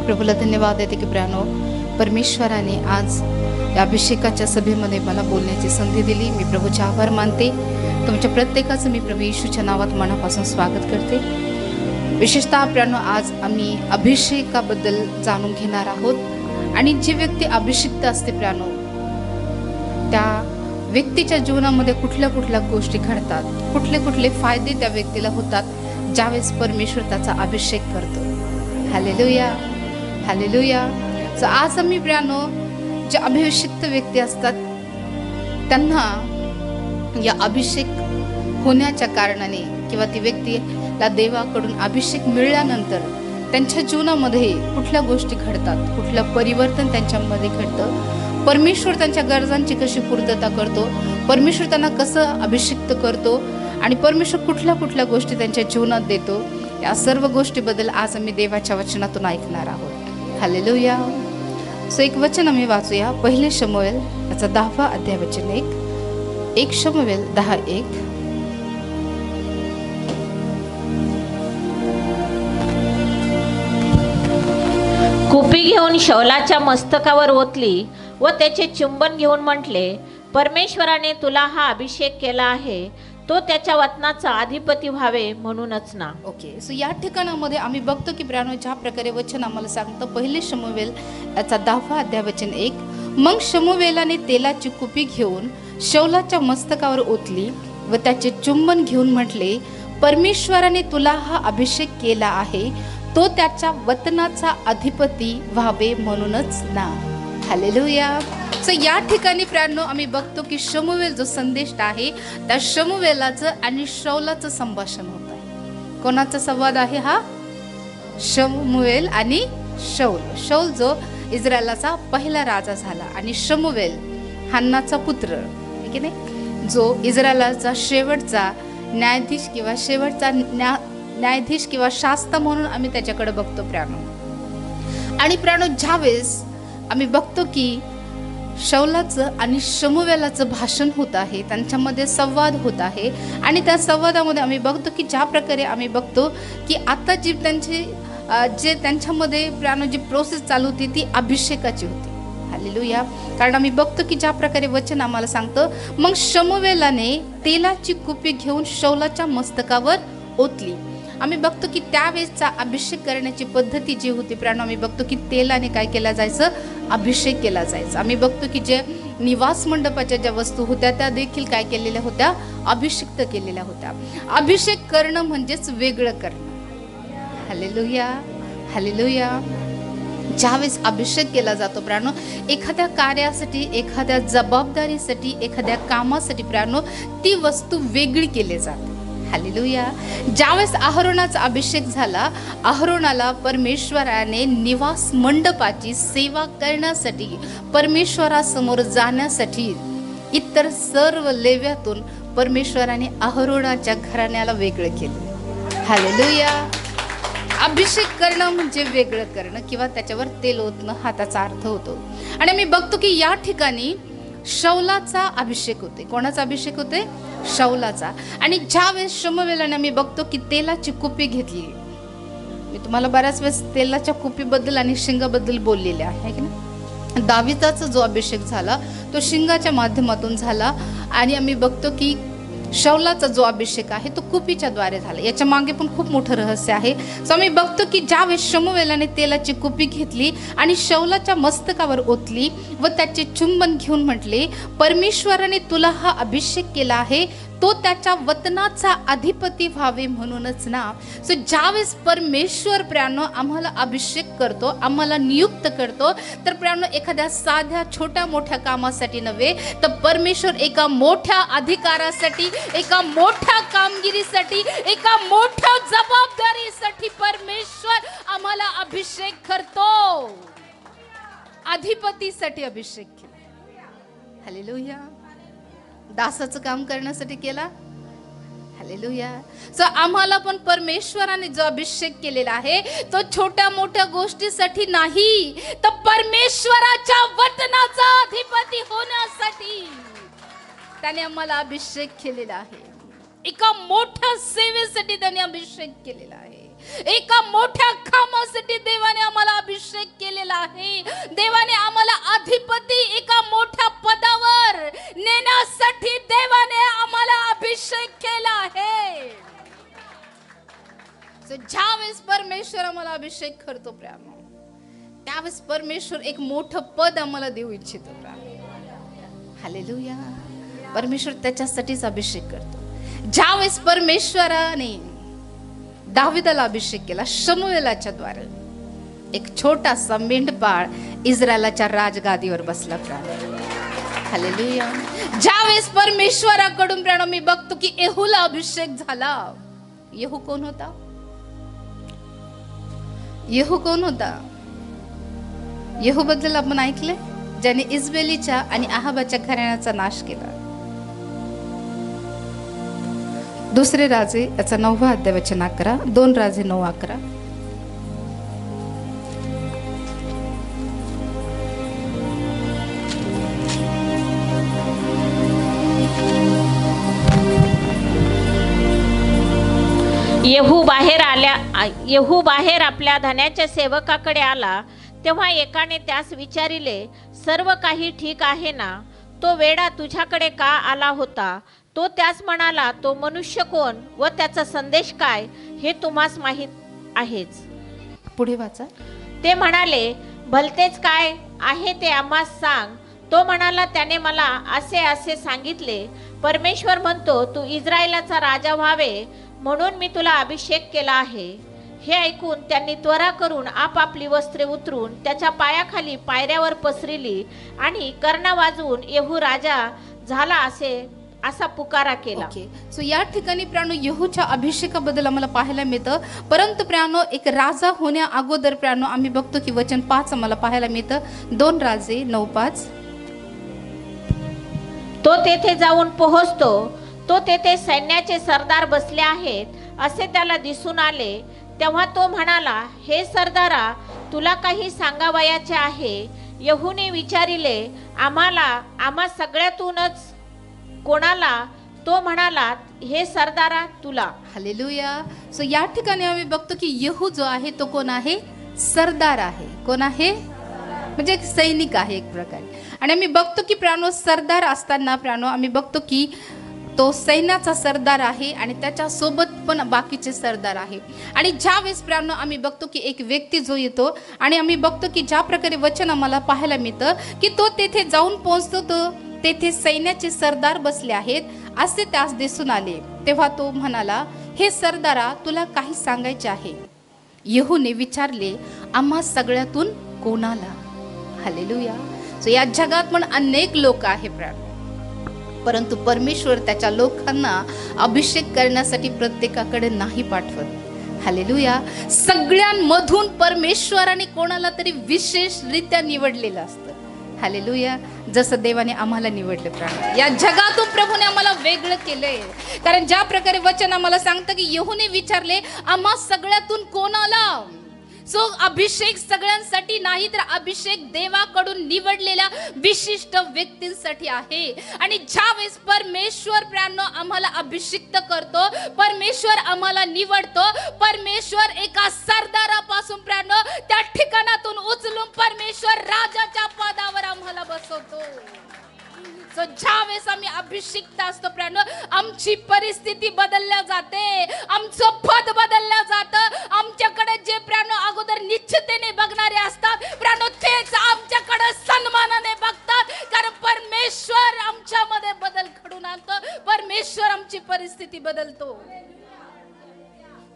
प्रभूला धन्यवाद देते की प्रियानो, परमेश्वराने आज या अभिषेकाच्या सभेमध्ये मला बोलण्याची संधी दिली। मी प्रभूचे आभार मानते। तुमच्या प्रत्येकाचं मी प्रभू येशूच्या नावात मनापासून स्वागत करते। विशेषतः प्रियानो, आज आम्ही अभिषेकाबद्दल जाणून घेणार आहोत। आणि जी व्यक्ती अभिषिक्त असते प्रियानो, त्या व्यक्तीच्या जीवनामध्ये कुठल्या गोष्टी घडतात, कुठले फायदे त्या व्यक्तीला होतात ज्यावेळेस परमेश्वर त्याचा अभिषेक करतो। Hallelujah, hallelujah. सो आज आम्ही प्रियानो, जे अभिषिक्त व्यक्ती असतात त्यांना या अभिषेक होण्याच्या कारणाने किंवा ती व्यक्तीला देवाकडून अभिषेक मिळाल्यानंतर त्यांच्या जीवनामध्ये कुठल्या गोष्टी घडतात, कुठलं परिवर्तन त्यांच्यामध्ये घडतं, परमेश्वर त्यांच्या गरजांची कशी पूर्तता करतो, परमेश्वर त्यांना कसं अभिषिक्त करतो आणि परमेश्वर कुठल्या गोष्टी त्यांच्या जीवनात देतो, या सर्व गोष्टीबद्दल आज आम्ही देवाच्या वचनातून ऐकणार आहोत। हालेलुया। सो एक वचन आम्ही वाचूया, पहिले शमूएल याचा 10वा अध्याय वचन 1 शमूएल 10:1। कुपी घेऊन शौलाच्या मस्तकावर ओतली व त्याचे चुंबन घेऊन म्हटले, परमेश्वराने तुला हा अभिषेक केला आहे, तो त्याच्या वतनाचा अधिपती व्हावे म्हणूनच ना। ओके, सो या ठिकाणामध्ये आम्ही बघतो की प्रियानो, ज्या प्रकारे वचन आम्हाला सांगतं, पहिले शमूएल याचा 10वा अध्याय वचन 1। मग शमूएलाने तेलाची कुपी घेऊन शौलाच्या मस्तकावर ओतली व त्याचे चुंबन घेऊन म्हटले, परमेश्वराने तुला हा अभिषेक केला आहे, तो त्याच्या वतनाचा अधिपती व्हावे म्हणूनच ना। हालेलुया। सो या ठिकाणी प्रियानो, आम्ही बघतो की शमूएल जो संदेश आहे त्या शमूएलाचं आणि शौलाचं संभाषण होत आहे। कोणाचा संवाद आहे हा? शमूएल आणि शौल। शौल जो इस्रायलाचा पहिला राजा झाला आणि शमूएल हन्नाचा पुत्र, ठीक आहे नाही, जो इस्रायलाचा शेवटचा न्यायाधीश किंवा शेवटचा न्यायाधीश किंवा शास्त्र म्हणून आम्ही त्याच्याकडे बघतो प्रियानो। आणि प्रियानो, ज्यावेळेस आम्ही बघतो की शौलाचं आणि शमूएलाचं भाषण होत आहे, त्यांच्यामध्ये संवाद होत आहे आणि त्या संवादामध्ये आम्ही बघतो की ज्या प्रकारे आम्ही बघतो की आता जी त्यांच्यामध्ये प्रियानो जी प्रोसेस चालू होती ती अभिषेकाची होती। हालेलुया। कारण आम्ही बघतो की ज्या प्रकारे वचन आम्हाला सांगतं, मग शमूएलाने तेलाची कुपी घेऊन शौलाच्या मस्तकावर ओतली। आम्ही बघतो की त्यावेळेसचा अभिषेक करण्याची पद्धती जी होती प्रियानो, आम्ही बघतो की तेलाने काय केला जायचं? अभिषेक केला जायचा। आम्ही बघतो की जे निवास मंडपाच्या ज्या वस्तू होत्या त्या देखील काय केलेल्या होत्या? अभिषिक्त केलेल्या होत्या। अभिषेक करणं म्हणजेच वेगळं करणं। Hallelujah, hallelujah. ज्यावेळेस अभिषेक केला जातो प्रियानो, एखाद्या कार्यासाठी, एखाद्या जबाबदारीसाठी, एखाद्या कामासाठी प्रियानो ती वस्तू वेगळी केली जाते। हालेलुया। ज्यावेळेस अहरोनाचा अभिषेक झाला, अहरोनाला परमेश्वराने निवास मंडपाची सेवा करण्यासाठी, परमेश्वरासमोर जाण्यासाठी, इतर सर्व लेव्यातून परमेश्वराने अहरोनाच्या घराण्याला वेगळं केलं। हालेलुया। अभिषेक करणं म्हणजे वेगळं करणं किंवा त्याच्यावर तेल ओतणं हा त्याचा अर्थ होतो। आणि मी बघतो की या ठिकाणी शौलाचा अभिषेक होते। कोणाचा अभिषेक होते? शौलाचा। आणि ज्यावेळेस शमूएलाने आम्ही बघतो की तेलाची कुपी घेतली, मी तुम्हाला बऱ्याच वेळेस तेलाच्या कुपीबद्दल आणि शिंगाबद्दल बोललेले आहे की नाही। दाविदाचा जो अभिषेक झाला तो शिंगाच्या माध्यमातून झाला आणि आम्ही बघतो की शौलाचा जो अभिषेक आहे तो कुपीच्या द्वारे झाला। याच्या मागे पण खूप मोठं रहस्य आहे। सो आम्ही बघतो की ज्यावेळेस शमूएलाने तेलाची कुपी घेतली आणि शौलाच्या मस्तकावर ओतली व त्याचे चुंबन घेऊन म्हटले, परमेश्वराने तुला हा अभिषेक केला आहे, तो त्याच्या वतनाचा अधिपती व्हावे म्हणूनच ना। सो ज्यावेळेस परमेश्वर प्रियानो आम्हाला अभिषेक करतो, आम्हाला नियुक्त करतो, तर प्रियानो एखाद्या साध्या छोट्या मोठ्या कामासाठी नव्हे, तर परमेश्वर एका मोठ्या अधिकारासाठी, एका मोठ्या कामगिरीसाठी, एका मोठ्या जबाबदारीसाठी परमेश्वर आम्हाला अभिषेक करतो। अधिपतीसाठी अभिषेक केला। हालेलुया। दासाचं काम करण्यासाठी केला। हालेलुया। सो आम्हाला पण परमेश्वराने जो अभिषेक केलेला आहे तो छोट्या मोठ्या गोष्टीसाठी नाही, तर परमेश्वराच्या वतनाचा अधिपती होण्यासाठी त्याने आम्हाला अभिषेक केलेला आहे। एका मोठ्या सेवेसाठी त्याने अभिषेक केलेला आहे, एका मोठ्या कामासाठी देवाने आम्हाला अभिषेक अभिषेक करतो प्रेम, त्यावेळेस परमेश्वर एक मोठं पद आम्हाला देऊ इच्छितो प्रेम. हालेलुया. परमेश्वर त्याच्यासाठीच अभिषेक करतो. ज्यावेळेस परमेश्वराने दाविदाला अभिषेक केला शमूएलाच्या द्वारे, एक छोटासा मेंढपाळ इस्रायलाच्या राजगादीवर बसला प्रेम. हालेलुया. ज्यावेळेस परमेश्वराकडून प्रेम मी बघतो की येहूला अभिषेक झाला. येहू कोण होता? येहू कोण होता? येहू बद्दल आपण ऐकले, ज्याने इजबेलीच्या आणि आहाबाच्या घराण्याचा नाश केला. दुसरे राजे याचा 9वा अध्याय वचन 11, 2 राजे 9:11. येहू बाहेर आपल्या धन्याच्या सेवकाकडे आला, तेव्हा एकाने त्यास विचारिले, सर्व काही ठीक आहे ना? तो वेडा तुझ्याकडे का आला होता? तो त्यास म्हणाला, तो मनुष्य कोण व त्याचा संदेश काय हे तुम्हास माहीत आहेच. पुढे वाचा. ते म्हणाले, भलतेच काय आहे ते आम्हास सांग. तो म्हणाला, त्याने मला असे असे सांगितले, परमेश्वर म्हणतो, तू इस्रायलाचा राजा व्हावे म्हणून मी तुला अभिषेक केला आहे. हे ऐकून त्यांनी त्वरा करून आपापली वस्त्रे उतरून त्याच्या पायाखाली पायऱ्यावर पसरली आणि कर्णा वाजवून येहू राजा झाला असा पुकारा केला. सो या ठिकाणी प्राणो येहूच्या अभिषेकाबद्दल आम्हाला पाहायला मिळतं. परंतु प्राणो एक राजा होण्या अगोदर प्राणो आम्ही बघतो की वचन 5 आम्हाला पाहायला मिळतं. 2 राजे 9:5. तो तेथे जाऊन पोहोचतो. तो तेथे सैन्याचे सरदार बसले आहेत असे त्याला दिसून आले. तेव्हा तो म्हणाला, हे सरदारा, तुला काही सांगावयाचे आहे? येहूने विचारिले, आम्हा सगळ्यातूनच कोणाला? तो म्हणाला, हे सरदारा, तुला. हालेलुया. सो या ठिकाणी आम्ही बघतो की येहू जो आहे तो कोण आहे? सरदार आहे. कोण आहे? म्हणजे एक सैनिक आहे एक प्रकारे. आणि आम्ही बघतो की प्राणो सरदार असताना प्राणो आम्ही बघतो की तो सैन्याचा सरदार आहे आणि त्याच्या सोबत पण बाकीचे सरदार आहे. आणि ज्या वेळेस प्राणो आम्ही बघतो की एक व्यक्ती जो येतो आणि आम्ही बघतो की ज्या प्रकारे वचन आम्हाला पाहायला मिळतं की तो तेथे जाऊन पोहोचतो, तो तेथे सैन्याचे सरदार बसले आहेत असे त्यास दिसून आले. तेव्हा तो म्हणाला, हे सरदारा, तुला काही सांगायचे आहे? येहूने विचारले, आम्हा सगळ्यातून कोणाला? हालेलुया. सो या जगात पण अनेक लोक आहे प्राण, परंतु परमेश्वर त्याच्या लोकांना अभिषेक करण्यासाठी प्रत्येकाकडे नाही पाठवत. हालेलुया. सगळ्यांमधून परमेश्वराने कोणाला तरी विशेषरित्या निवडलेलं असतं. हालेलुया. जसं देवाने आम्हाला निवडले प्राण, या जगातून प्रभूने आम्हाला वेगळं केलंय. कारण ज्या प्रकारे वचन आम्हाला सांगतं की येहूने विचारले, आम्हा सगळ्यातून कोणाला? सो अभिषेक सगळ्यांसाठी नाही, तर अभिषेक देवाकडून निवडलेल्या विशिष्ट व्यक्तींसाठी आहे. आणि ज्यावेळेस परमेश्वर प्राण आम्हाला अभिषिक्त करतो, परमेश्वर आम्हाला निवडतो, परमेश्वर एका सरदारापासून प्राण त्या ठिकाणातून उचलून परमेश्वर राजाच्या पदावर आम्हाला बसवतो. सो ज्यावेळेस आम्ही अभिषिक्त असतो प्राण, आमची परिस्थिती बदलल्या जाते, आमचं पद बदललं जातं. आमच्याकडे जे प्राण अगोदर निश्चितेने बघणारे असतात प्राण, तेच आमच्याकडे सन्मानाने बघतात. कारण परमेश्वर आमच्यामध्ये बदल घडून आणतो, परमेश्वर आमची परिस्थिती बदलतो.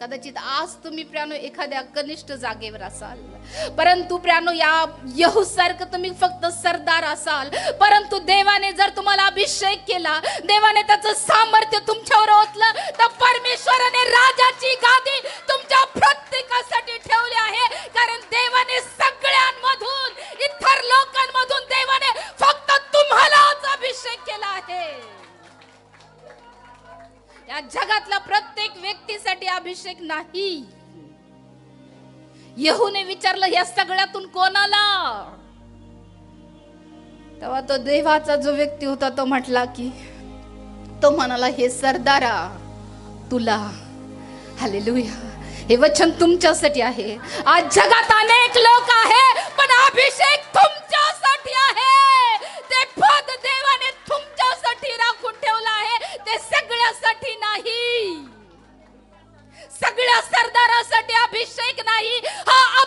कदाचित आज तुम्ही प्राणो एखाद्या कनिष्ठ जागेवर असाल, परंतु प्राणो या येहू सारखं तुम्ही फक्त सरदार असाल, परंतु देवाने जर तुम्हाला अभिषेक केला, देवाने त्याचं सामर्थ्य तुमच्यावर ओतलं, तर परमेश्वराने राजाची गादी तुमच्या प्रत्येकासाठी ठेवली आहे. कारण देवाने सगळ्यांमधून, इतर लोकांमधून देवाने फक्त तुम्हालाच अभिषेक केला आहे. या जगातल्या प्रत्येक व्यक्तीसाठी अभिषेक नाही. येहूने विचारलं, या सगळ्यातून कोणाला? तेव्हा तो देवाचा जो व्यक्ती होता तो म्हटला की, तो म्हणाला, हे सरदारा, तुला. हालेलुया. हे वचन तुमच्यासाठी आहे. आज जगात अनेक लोक आहे, पण अभिषेक तुमच्यासाठी आहे. ते पद देवाने तुमच्यासाठी राखून ठेवलं आहे, ते सगळ्यासाठी नाही. सगळ्या सरदारासाठी अभिषेक नाही. हा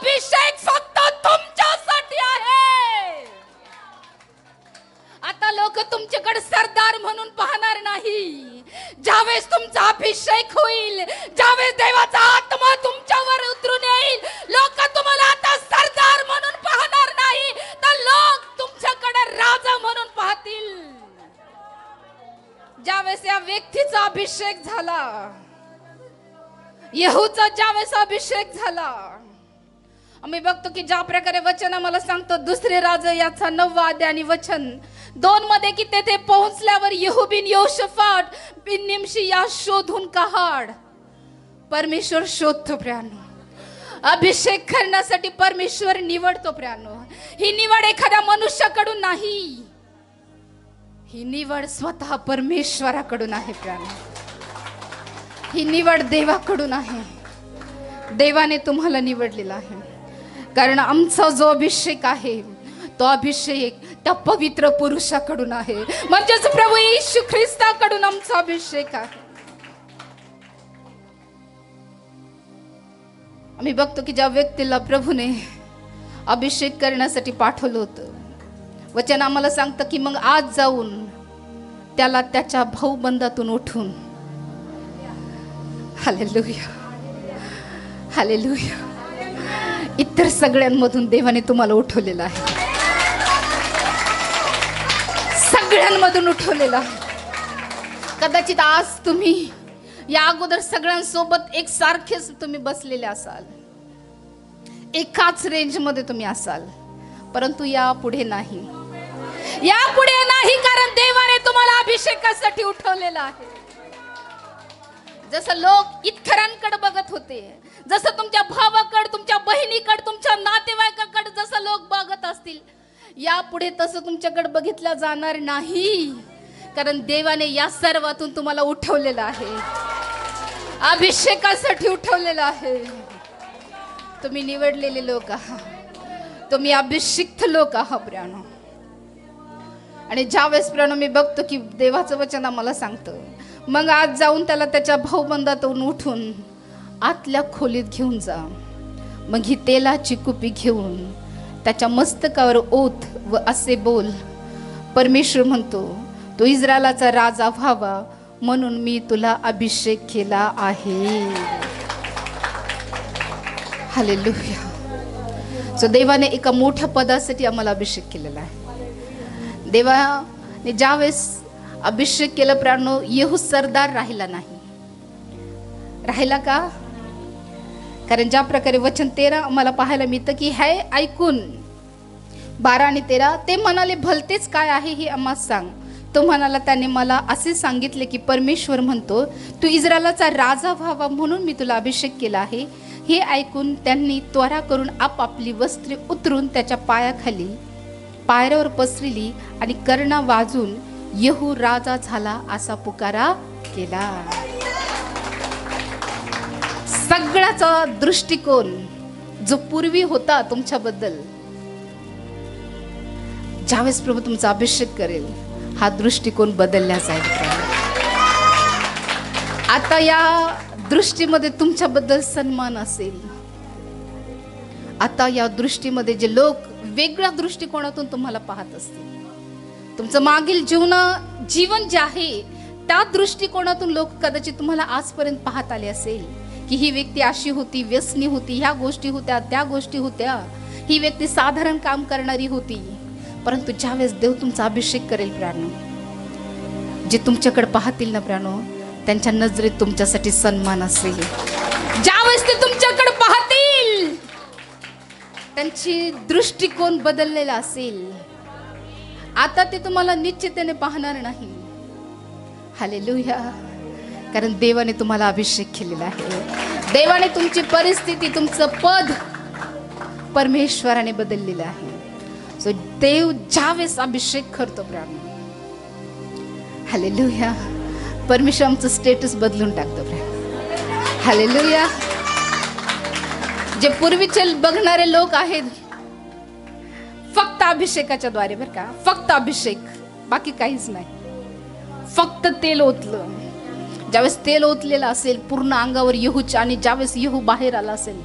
देवाचा अभिषेक होईल, ज्यावेळेस देवाचा आत्मा तुमच्यावर उतरून येईल, लोक तुम्हाला आता सरदार म्हणून पाहणार नाही, तर लोक तुमच्याकडे राजा म्हणून पाहतील. ज्यावेळेस या व्यक्तीचा अभिषेक झाला, येहूचा ज्यावेळेस अभिषेक झाला, आम्ही बघतो की ज्या प्रकारे वचन आम्हाला सांगतो, दुसरे राजा याचा 9 अध्याय आणि वचन 2 मध्ये की तेथे पोहोचल्यावर येहू बिन योशफाट बिन निमशी या शोधून काढ. परमेश्वर शोधतो प्रियानो, अभिषेक करण्यासाठी परमेश्वर निवडतो प्रियानो. ही निवड एखाद्या मनुष्याकडून नाही, ही निवड स्वतः परमेश्वराकडून आहे प्रियानो. ही निवड देवाकडून आहे. देवाने तुम्हाला निवडलेला आहे, कारण आमचा जो अभिषेक आहे तो अभिषेक त्या पवित्र पुरुषाकडून आहे, म्हणजेच प्रभू येशू ख्रिस्ताकडून आमचा अभिषेक आहे. आम्ही बघतो की ज्या व्यक्तीला प्रभूने अभिषेक करण्यासाठी पाठवलं होतं, वचन आम्हाला सांगतं की मग आज जाऊन त्याला त्याच्या भाऊबंदातून उठून, हालेलुया हालेलुया, इतर सगळ्यांमधून देवाने तुम्हाला उठवलेलं आहे, सगळ्यांमधून उठवलेलं आहे. कदाचित आज तुम्ही या अगोदर सगळ्यांसोबत एक सारखेच तुम्ही बसलेले असाल, एकाच रेंज मध्ये तुम्ही असाल, परंतु यापुढे नाही, यापुढे नाही, कारण देवाने तुम्हाला अभिषेकासाठी उठवलेलं आहे. जसं लोक इतरांकडे बघत होते, जसं तुमच्या भावाकडे, तुमच्या बहिणीकडे, तुमच्या नातेवाईकाकडे जसं लोक बघत असतील, यापुढे तसं तुमच्याकडे बघितलं जाणार नाही, कारण देवाने या सर्वातून तुम्हाला उठवलेलं आहे, अभिषेकासाठी उठवलेलं आहे. तुम्ही निवडलेले लोक आहात, तुम्ही अभिषिक्त लोक आहात प्रियानो. आणि ज्यावेळेस प्रियानो मी बघतो की देवाचं वचन आम्हाला सांगतं, मग आज जाऊन त्याला त्याच्या भाऊबंदातून उठून आतल्या खोलीत घेऊन जा, मग ही तेलाची कुपी घेऊन त्याच्या मस्तकावर ओत व असे बोल, परमेश्वर म्हणतो, तो इस्रायलाचा राजा व्हावा म्हणून मी तुला अभिषेक केला आहे. हालेलुया. सो देवाने एका मोठ्या पदासाठी आम्हाला अभिषेक केलेला आहे. देवाने ज्यावेळेस अभिषेक केला प्राणो, येहू सरदार राहिला नाही. राहिला का? कारण ज्या प्रकारे वचन 13 आम्हाला पाहायला मिळतं की हे ऐकून 12 आणि 13 ते म्हणाले, भलतेच काय आहे हे आम्हाला सांग. तो म्हणाला, त्याने मला असे सांगितले की परमेश्वर म्हणतो, तू इस्रायलाचा राजा व्हावा म्हणून मी तुला अभिषेक केला आहे. हे ऐकून त्यांनी त्वरा करून आपापली वस्त्रे उतरून त्याच्या पायाखाली पायऱ्यावर पसरली आणि कर्णा वाजून येहू राजा झाला असा पुकारा केला. सगळ्याचा दृष्टिकोन जो पूर्वी होता तुमच्याबद्दल, ज्यावेळेस प्रभू तुमचा अभिषेक करेल, हा दृष्टिकोन बदलला जाईल. आता या दृष्टीमध्ये तुमच्याबद्दल सन्मान असेल. आता या दृष्टीमध्ये जे लोक वेगळ्या दृष्टिकोनातून तुम्हाला पाहत असतील, तुमचं मागील जीवन जे आहे त्या दृष्टिकोनातून लोक कदाचित तुम्हाला आजपर्यंत पाहत आले असेल की ही व्यक्ती अशी होती, व्यसनी होती, ह्या गोष्टी होत्या, त्या गोष्टी होत्या, ही व्यक्ती साधारण काम करणारी होती. परंतु ज्यावेळेस देव तुमचा अभिषेक करेल प्राणो, जे तुमच्याकडे पाहतील ना प्राणो, त्यांच्या नजरेत तुमच्यासाठी सन्मान असेल. ज्यावेळेस ते तुमच्याकडे पाहतील, त्यांची दृष्टिकोन बदललेला असेल. आता ते तुम्हाला निश्चिततेने पाहणार नाही. हालेलुया. कारण देवाने तुम्हाला अभिषेक केलेला आहे. देवाने तुमची परिस्थिती, तुमचं पद परमेश्वराने बदललेलं आहे. सो देव ज्यावेळेस अभिषेक करतो प्राण, हालेलुया, परमेश्वर आमचं स्टेटस बदलून टाकतो प्राण. हालेलुया. जे पूर्वीचे बघणारे लोक आहेत, फक्त अभिषेकाच्या द्वारे, बरं का, फक्त अभिषेक, बाकी काहीच नाही, फक्त तेल ओतलं. ज्यावेळेस तेल ओतलेलं असेल पूर्ण अंगावर येहूच्या, आणि ज्यावेळेस येहू बाहेर आला असेल,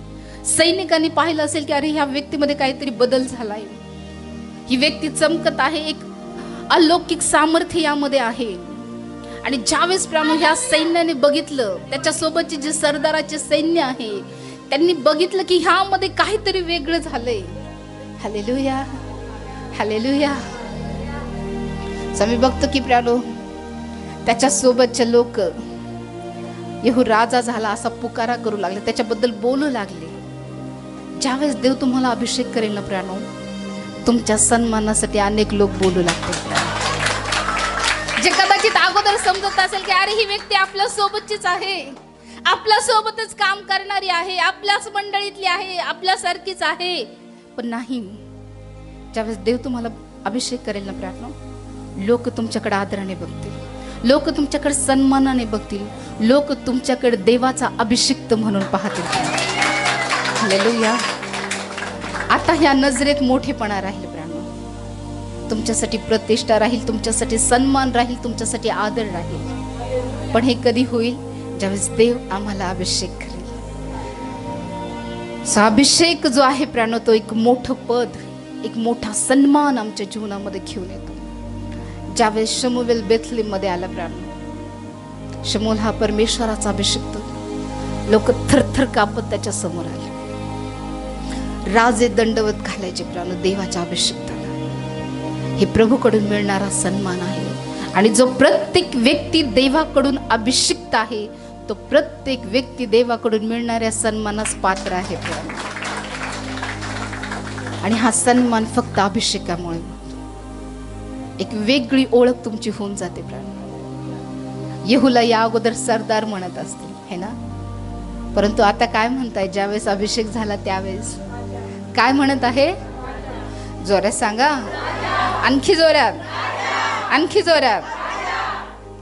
सैनिकांनी पाहिलं असेल की अरे ह्या व्यक्तीमध्ये काहीतरी बदल झालाय, ही व्यक्ती चमकत आहे, एक अलौकिक सामर्थ्य यामध्ये आहे. आणि ज्यावेळेस प्राणो ह्या सैन्याने बघितलं, त्याच्यासोबतचे जे सरदाराचे सैन्य आहे त्यांनी बघितलं की ह्यामध्ये काहीतरी वेगळं झालंय. Hallelujah, hallelujah. आम्ही बघतो की प्राणो त्याच्यासोबतचे लोक येहू राजा झाला असा पुकारा करू लागले, त्याच्याबद्दल बोलू लागले. ज्यावेळेस देव तुम्हाला अभिषेक करेल ना प्राणो, तुमच्या सन्मानासाठी अनेक लोक बोलू लागतील. जे कदाचित अगोदर समजत असेल की अरे ही व्यक्ती आपल्या सोबतचीच आहे, आपल्या सोबतच काम करणारी आहे, आपल्याच मंडळीतली आहे, आपल्यासारखीच आहे, पण नाही. ज्यावेळेस देव तुम्हाला अभिषेक करेल ना प्राणो, लोक तुमच्याकडे आदराने बघतील, लोक तुमच्याकडे सन्मानाने बघतील, लोक तुमच्याकडे देवाचा अभिषिक्त म्हणून पाहतील. हालेलुया. आता ह्या नजरेत मोठेपणा राहील प्राणो, तुमच्यासाठी प्रतिष्ठा राहील, तुमच्यासाठी सन्मान राहील, तुमच्यासाठी आदर राहील. पण हे कधी होईल? ज्यावेळेस देव आम्हाला अभिषेक करेल. अभिषेक जो आहे प्राणो, तो एक मोठं पद, एक मोठा सन्मान आमच्या जीवनामध्ये घेऊन येतो. ज्यावेळेस शमूएल बेथलेम मध्ये आला प्राणो, शमूएल हा परमेश्वराचा अभिषिक्त, लोक थरथर कापत त्याच्या समोर आले, राजे दंडवत घालायचे प्राणो देवाच्या अभिषिक्ताला. हे प्रभूकडून मिळणारा सन्मान आहे. आणि जो प्रत्येक व्यक्ती देवाकडून अभिषिक्त आहे, तो प्रत्येक व्यक्ती देवाकडून मिळणाऱ्या सन्मानास पात्र आहे प्राणो. आणि हा सन्मान फक्त अभिषेकामुळे, एक वेगळी ओळख तुमची होऊन जाते प्राणो. येहूला या अगोदर सरदार म्हणत असतील है ना, परंतु आता काय म्हणताय? ज्यावेळेस अभिषेक झाला त्यावेळेस काय म्हणत आहे? जोरात सांगा, आणखी जोरात, आणखी जोरात.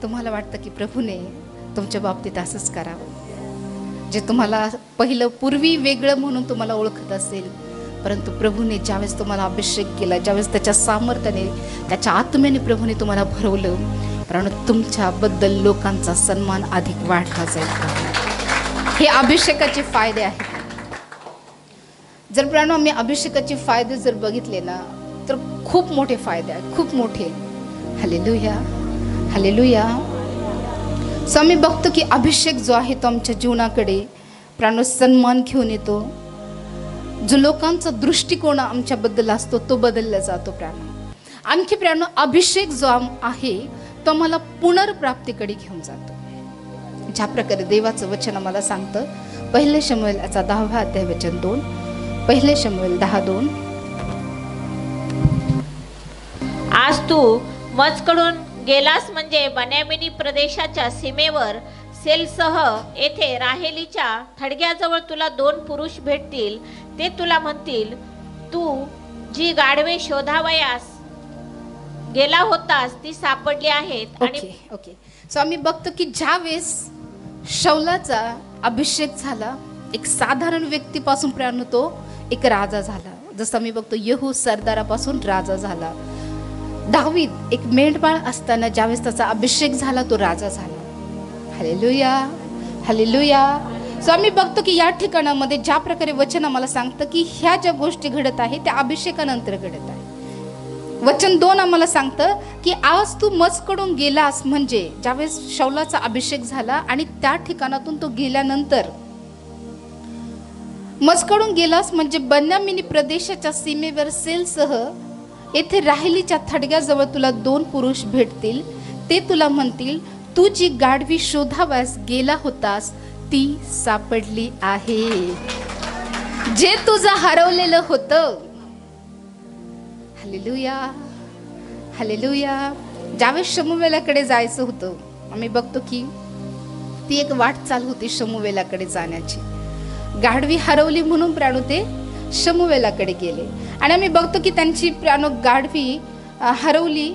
तुम्हाला वाटतं की प्रभूने तुमच्या बाबतीत असंच करावं, जे तुम्हाला पहिलं पूर्वी वेगळं म्हणून तुम्हाला ओळखत असेल, परंतु प्रभूने ज्यावेळेस तुम्हाला अभिषेक केला, ज्यावेळेस त्याच्या सामर्थ्याने, त्याच्या आत्म्याने प्रभूने तुम्हाला भरवलं, कारण तुमच्याबद्दल लोकांचा सन्मान अधिक वाढला जाईल. हे अभिषेकाचे फायदे आहेत. जर प्राणो आम्ही अभिषेकाचे फायदे जर बघितले ना, तर खूप मोठे फायदे आहेत, खूप मोठे. Hallelujah, hallelujah. सो आम्ही बघतो की अभिषेक जो आहे तो आमच्या जीवनाकडे प्राणो सन्मान घेऊन येतो. जो लोकांचा दृष्टिकोन आमच्याबद्दल असतो तो बदलला जातो प्राणो. आणखी प्राणो अभिषेक जो आहे तो आम्हाला पुनर्प्राप्तीकडे घेऊन जातो. ज्या प्रकारे देवाचं वचन आम्हाला सांगतं, पहिले शमूएल 10 अध्याय वचन 2, पहिले शमूएल 10:2. आज तू मजकडून गेलास म्हणजे बन्यामिनी प्रदेशाच्या सीमेवर सेलसह येथे राहेलीच्या थडग्याजवळ तुला 2 पुरुष भेटतील. ते तुला म्हणतील, तू जी गाढवे शोधावयास गेला होतास ती सापडली आहेत. आणि ओके. सो आम्ही बघतो की ज्यावेळेस शौलाचा अभिषेक झाला, एक साधारण व्यक्तीपासून प्राण तो एक राजा झाला. जसं आम्ही बघतो येहू सरदारापासून राजा झाला. दावीद एक मेंढपाळ असताना ज्यावेळेस त्याचा अभिषेक झाला तो राजा झाला. Hallelujah, hallelujah. सो आम्ही बघतो की या ठिकाणामध्ये ज्या प्रकारे वचन आम्हाला सांगतं की ह्या ज्या गोष्टी घडत आहे त्या अभिषेकानंतर घडत आहे. वचन 2 आम्हाला सांगतं की आज तू मजकडून गेलास म्हणजे ज्यावेळेस शौलाचा अभिषेक झाला आणि त्या ठिकाणातून तो गेल्यानंतर, मजकडून गेलास म्हणजे बन्यामिनी प्रदेशाच्या सीमेवर सेलसह येथे राहिलीच्या थडग्याजवळ तुला 2 पुरुष भेटतील. ते तुला म्हणतील, तू जी गाढवी शोधाव्यास गेला होतास ती सापडली आहे. जे तुझं हरवलेलं होतं. Hallelujah, hallelujah. ज्यावेळेस शमूएलाकडे जायचं होतं, आम्ही बघतो की ती एक वाटचाल होती शमूएलाकडे जाण्याची. गाढवी हरवली म्हणून प्राणू ते शमूएलाकडे गेले. आणि आम्ही बघतो की त्यांची प्राणू गाढवी हरवली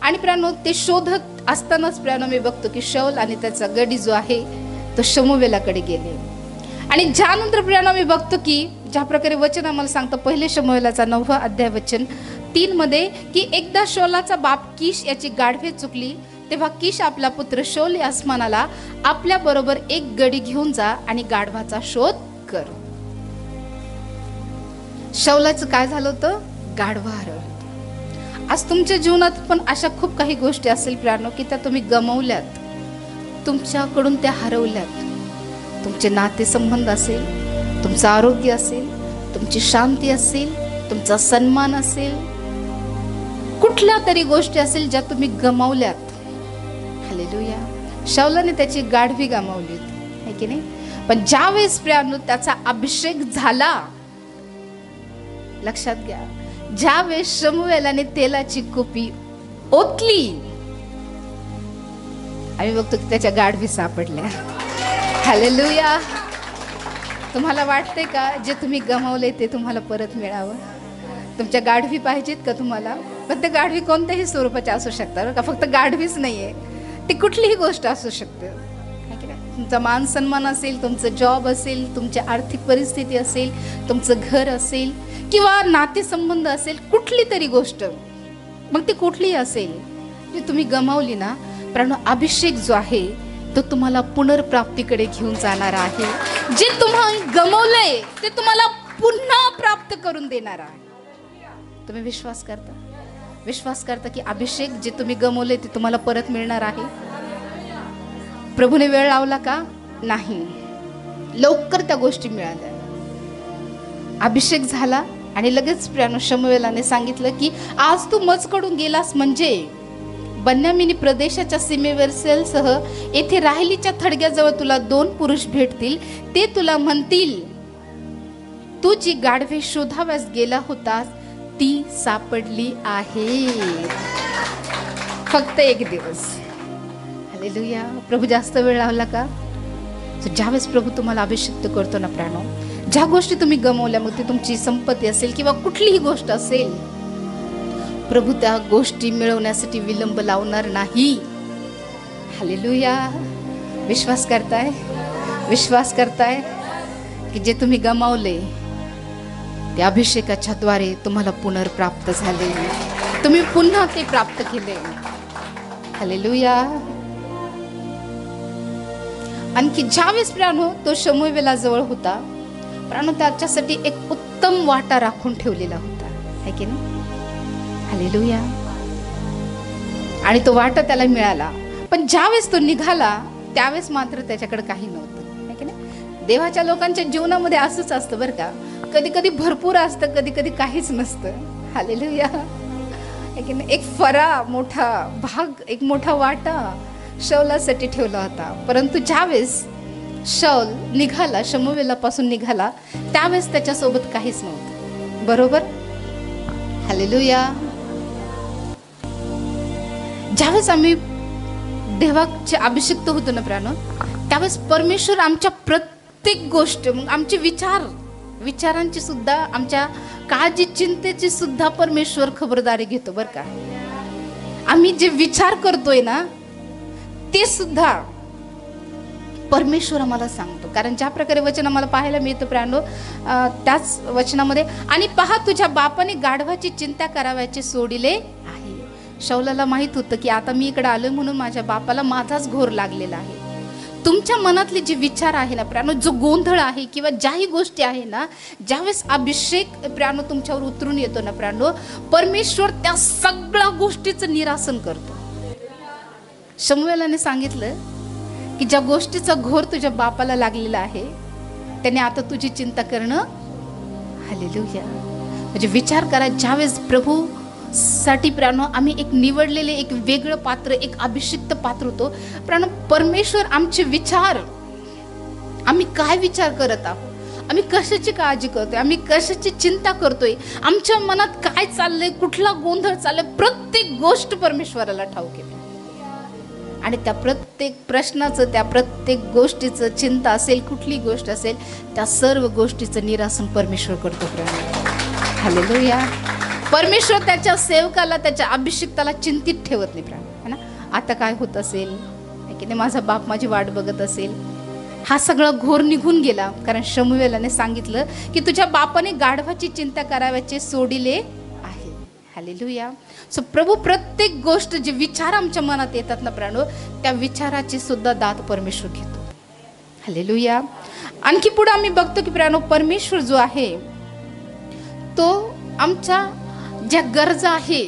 आणि प्राणू ते शोधत असतानाच प्राणू मी बघतो की शौल आणि त्याचा गडी जो आहे तो शमूएलाकडे गेले. आणि ज्यानंतर प्राणू मी बघतो की ज्या प्रकारे वचन आम्हाला सांगतं, पहिले शमूएलाचा 9 अध्याय वचन 3 मध्ये की एकदा शौलाचा बाप कीश याची गाढवे चुकली, तेव्हा कीश आपला पुत्र शौल यास म्हणाला, आपल्या बरोबर एक गडी घेऊन जा आणि गाढवाचा शोध कर. शौलाचं काय झालं होतं? गाढवा हरवलं. आज तुमच्या जीवनात पण अशा खूप काही गोष्टी असेल प्रियानो की त्या तुम्ही गमावल्यात, तुमच्याकडून त्या हरवल्यात. तुमचे नातेसंबंध असेल, तुमचं आरोग्य असेल, तुमची शांती असेल, तुमचा सन्मान असेल, कुठल्या तरी गोष्टी असेल ज्या तुम्ही गमावल्यात. हालेलुया. शाऊलाने त्याची गाढवी गमावली होती, है की नाही? पण ज्यावेळेस प्रियानो त्याचा अभिषेक झाला, लक्षात घ्या, ज्यावेळेस शमूएलाने तेलाची कुपी ओतली, आम्ही बघतो की त्याच्या गाढवी सापडल्या. हालेलुया. तुम्हाला वाटते का जे तुम्ही गमावले ते तुम्हाला परत मिळावं? तुमच्या गाढवी पाहिजेत का तुम्हाला? पण ते गाढवी कोणत्याही स्वरूपाचे असू शकतात का, फक्त गाढवीच नाहीये, ती कुठलीही गोष्ट असू शकते. तुमचा मान सन्मान असेल, तुमचं जॉब असेल, तुमची आर्थिक परिस्थिती असेल, तुमचं घर असेल किंवा नातेसंबंध असेल, कुठली तरी गोष्ट, मग ती कुठलीही असेल जी तुम्ही गमावली ना, कारण अभिषेक जो आहे तो तुम्हाला पुनर्प्राप्तीकडे घेऊन जाणार आहे. जे तुम्हाला गमावलंय ते तुम्हाला पुन्हा प्राप्त करून देणार आहे. तुम्ही विश्वास करता? विश्वास करता की अभिषेक जे तुम्ही गमावले ते तुम्हाला परत मिळणार आहे? प्रभूने वेळ लावला का? नाही, लवकर त्या गोष्टी मिळाल्या. अभिषेक झाला आणि लगेच प्रियानो शमूएलाने सांगितलं की आज तू मजकडून गेलास म्हणजे बन्यामीनी प्रदेशाच्या सीमेवरसह येथे राहिलीच्या थडग्याजवळ तुला 2 पुरुष भेटतील. ते तुला म्हणतील, तू जी गाढवे शोधाव्यास गेला होतास ती सापडली आहे. फक्त 1 दिवस. हालेलुया. प्रभू जास्त वेळ लावला का? ज्यावेळेस प्रभू तुम्हाला अभिषेक करतो ना प्राणो, ज्या गोष्टी तुम्ही गमावल्या, मग ती तुमची संपत्ती असेल किंवा कुठलीही गोष्ट असेल, प्रभू त्या गोष्टी मिळवण्यासाठी विलंब लावणार नाही. हालेलुया. विश्वास करताय? विश्वास करताय की जे तुम्ही गमावले ते अभिषेकाच्या द्वारे तुम्हाला पुनर्प्राप्त झाले, तुम्ही पुन्हा ते प्राप्त केले. हालेलुया. आणखी ज्यावेळेस प्राणो तो शमूएला जवळ होता, प्राणो त्याच्यासाठी एक उत्तम वाटा राखून ठेवलेला होता, है की नाही? हालेलुया. आणि तो वाटा त्याला मिळाला. पण ज्यावेळेस तो निघाला त्यावेळेस मात्र त्याच्याकडे काही नव्हतं, है की नाही? देवाच्या लोकांच्या जीवनामध्ये असंच असतं बरं का, कधी कधी भरपूर असतं, कधी कधी काहीच नसतं. हालेलुया. है की नाही? एक फरा मोठा भाग, एक मोठा वाटा शौलासाठी ठेवला होता. परंतु ज्यावेळेस शौल निघाला, शमूएलापासून निघाला, त्यावेळेस त्याच्यासोबत काहीच नव्हतं. बरोबर? हालेलुया. ज्यावेळेस आम्ही देवाचे अभिषिक्त होतो ना प्राणो, त्यावेळेस परमेश्वर आमच्या प्रत्येक गोष्ट, मग आमचे विचारांची सुद्धा, आमच्या काळजी चिंतेची सुद्धा परमेश्वर खबरदारी घेतो बरं का. आम्ही जे विचार करतोय ना ते सुद्धा परमेश्वर आम्हाला सांगतो. कारण ज्या प्रकारे वचन आम्हाला पाहायला मिळतं प्राणो, त्याच वचनामध्ये, आणि पहा तुझ्या बापाने गाढवाची चिंता करावयाचे सोडिले आहे. शौलाला माहित होतं की आता मी इकडे आलोय म्हणून माझ्या बापाला माझाच घोर लागलेला आहे. तुमच्या मनातले जे विचार आहे ना प्राणो, जो गोंधळ आहे किंवा ज्याही गोष्टी आहे ना, ज्यावेळेस अभिषेक प्राणो तुमच्यावर उतरून येतो ना प्राणो, परमेश्वर त्या सगळ्या गोष्टीचं निरासन करतो. शमूएलाने सांगितलं की ज्या गोष्टीचा घोर तुझ्या बापाला लागलेला आहे त्याने आता तुझी चिंता करणं. हालेलुया. म्हणजे विचार करा, ज्यावेळेस प्रभू साठी प्राणो आम्ही एक निवडलेले, एक वेगळं पात्र, एक अभिषिक्त पात्र होतो प्राणो. परमेश्वर आमचे विचार, आम्ही काय विचार करत आहोत, आम्ही कशाची काळजी करतोय, आम्ही कशाची चिंता करतोय, आमच्या मनात काय चाललंय, कुठला गोंधळ चाललाय, प्रत्येक गोष्ट परमेश्वराला ठाऊक आहे. आणि त्या प्रत्येक प्रश्नाचं, त्या प्रत्येक गोष्टीचं, चिंता असेल, कुठली गोष्ट असेल, त्या सर्व गोष्टीचं निरासन परमेश्वर करतो. हालेलुया. परमेश्वर त्याच्या सेवकाला, त्याच्या अभिषिक्ताला चिंतित ठेवत नाही प्राण, है ना. आता काय होत असेल, की नाही, माझा बाप माझी वाट बघत असेल. हा सगळा घोर निघून गेला, कारण शमूएलाने सांगितलं की तुझ्या बापाने गाढवाची चिंता करावयाचे सोडिले आहे. हालेलुया. सो प्रभू प्रत्येक गोष्ट, जे विचार आमच्या मनात येतात ना प्राणो, त्या विचाराची सुद्धा दाद परमेश्वर घेतो. हालेलुया. आणखी पुढे आम्ही बघतो की प्राणो, परमेश्वर जो आहे तो आमच्या ज्या गरजा आहे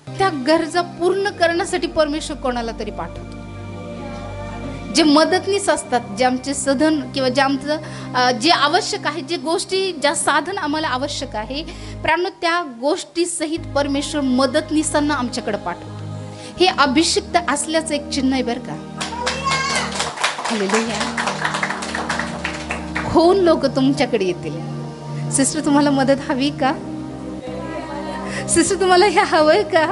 त्या गरजा पूर्ण करण्यासाठी परमेश्वर कोणाला तरी पाठवतो. जे मदतनीस असतात, जे आमचे साधन किंवा जे आमचं जे आवश्यक आहे, जे गोष्टी ज्या साधन आम्हाला आवश्यक आहे प्राणो, त्या गोष्टी सहित परमेश्वर मदतनीसांना आमच्याकडे पाठवतो. हे अभिषिक्त असल्याचं एक चिन्ह आहे बरं का. हालेलुया. खून लोक तुमच्याकडे येतील. सिस्टर तुम्हाला मदत हवी का? सिस्टर तुम्हाला हे हवंय का?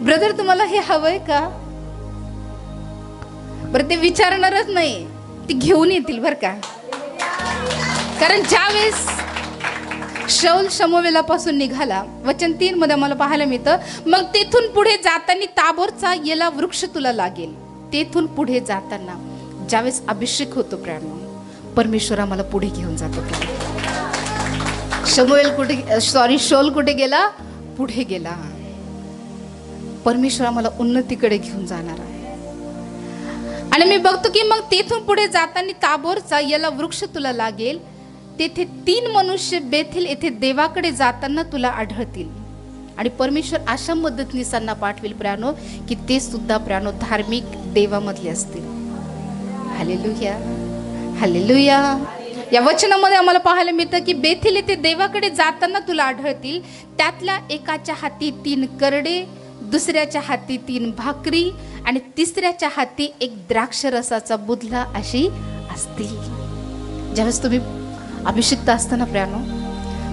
ब्रदर तुम्हाला हे हवंय का? बरं ते विचारणारच नाही, ते घेऊन येतील बरं का. कारण ज्यावेळेस शौल शमूवेलापासून निघाला, वचन 3 मध्ये आम्हाला पाहायला मिळतं, मग तेथून पुढे जाताना ताबोरचा येला वृक्ष तुला लागेल. तेथून पुढे जाताना ज्यावेळेस अभिषेक होतो प्राणो, परमेश्वर आम्हाला पुढे घेऊन जातो. शौल कुठे गेला? पुढे गेला. परमेश्वर आम्हाला उन्नतीकडे घेऊन जाणार आहे. आणि मी बघतो की मग तेथून पुढे जाताना ताबोरचा येला वृक्ष तुला लागेल. तेथे 3 मनुष्य बेथेल येथे देवाकडे जाताना तुला आढळतील. आणि परमेश्वर अशा मदतनीसांना पाठवेल प्राणो की ते सुद्धा प्राणो धार्मिक देवामधले असतील. Hallelujah, hallelujah. या वचनामध्ये आम्हाला पाहायला मिळतं की बेथेल येथे देवाकडे जाताना तुला आढळतील. त्यातल्या एकाच्या हाती 3 करडे, दुसऱ्याच्या हाती 3 भाकरी आणि तिसऱ्याच्या हाती 1 द्राक्षरसाचा बुधला अशी असतील. ज्यावेळेस तुम्ही अभिषिक्त असताना प्राणो,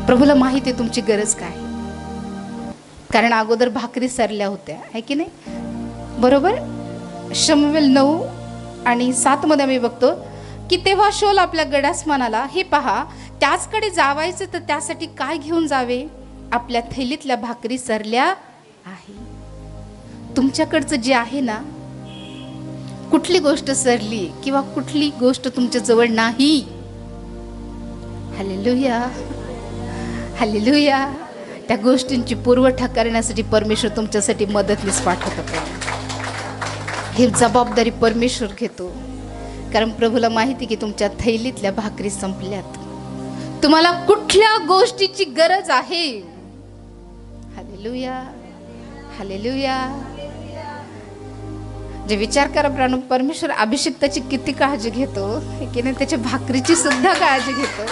प्रभूला माहिती आहे तुमची गरज काय. कारण अगोदर भाकरी सरल्या होत्या, आहे की नाही? बरोबर. शमूएल 9 आणि 7 मध्ये आम्ही बघतो की तेव्हा शौल आपल्या गडास म्हणाला, हे पहा, त्याचकडे जावायचं तर त्यासाठी काय घेऊन जावे? आपल्या थैलीतल्या भाकरी सरल्या आहे. तुमच्याकडचं जे आहे ना, कुठली गोष्ट सरली किंवा कुठली गोष्ट तुमच्या जवळ नाही, हालेलुया, हालेलुया, त्या गोष्टींची पुरवठा करण्यासाठी परमेश्वर तुमच्यासाठी मदतनीस पाठवतो. ही जबाबदारी परमेश्वर घेतो. कारण प्रभूला माहिती की तुमच्या थैलीतल्या भाकरी संपल्यात. तुम्हाला कुठल्या गोष्टीची गरज आहे? Hallelujah, hallelujah. जे विचार करा प्राणो, परमेश्वर अभिषिक्ताची किती काळजी घेतो की नाही, त्याच्या भाकरीची सुद्धा काळजी घेतो.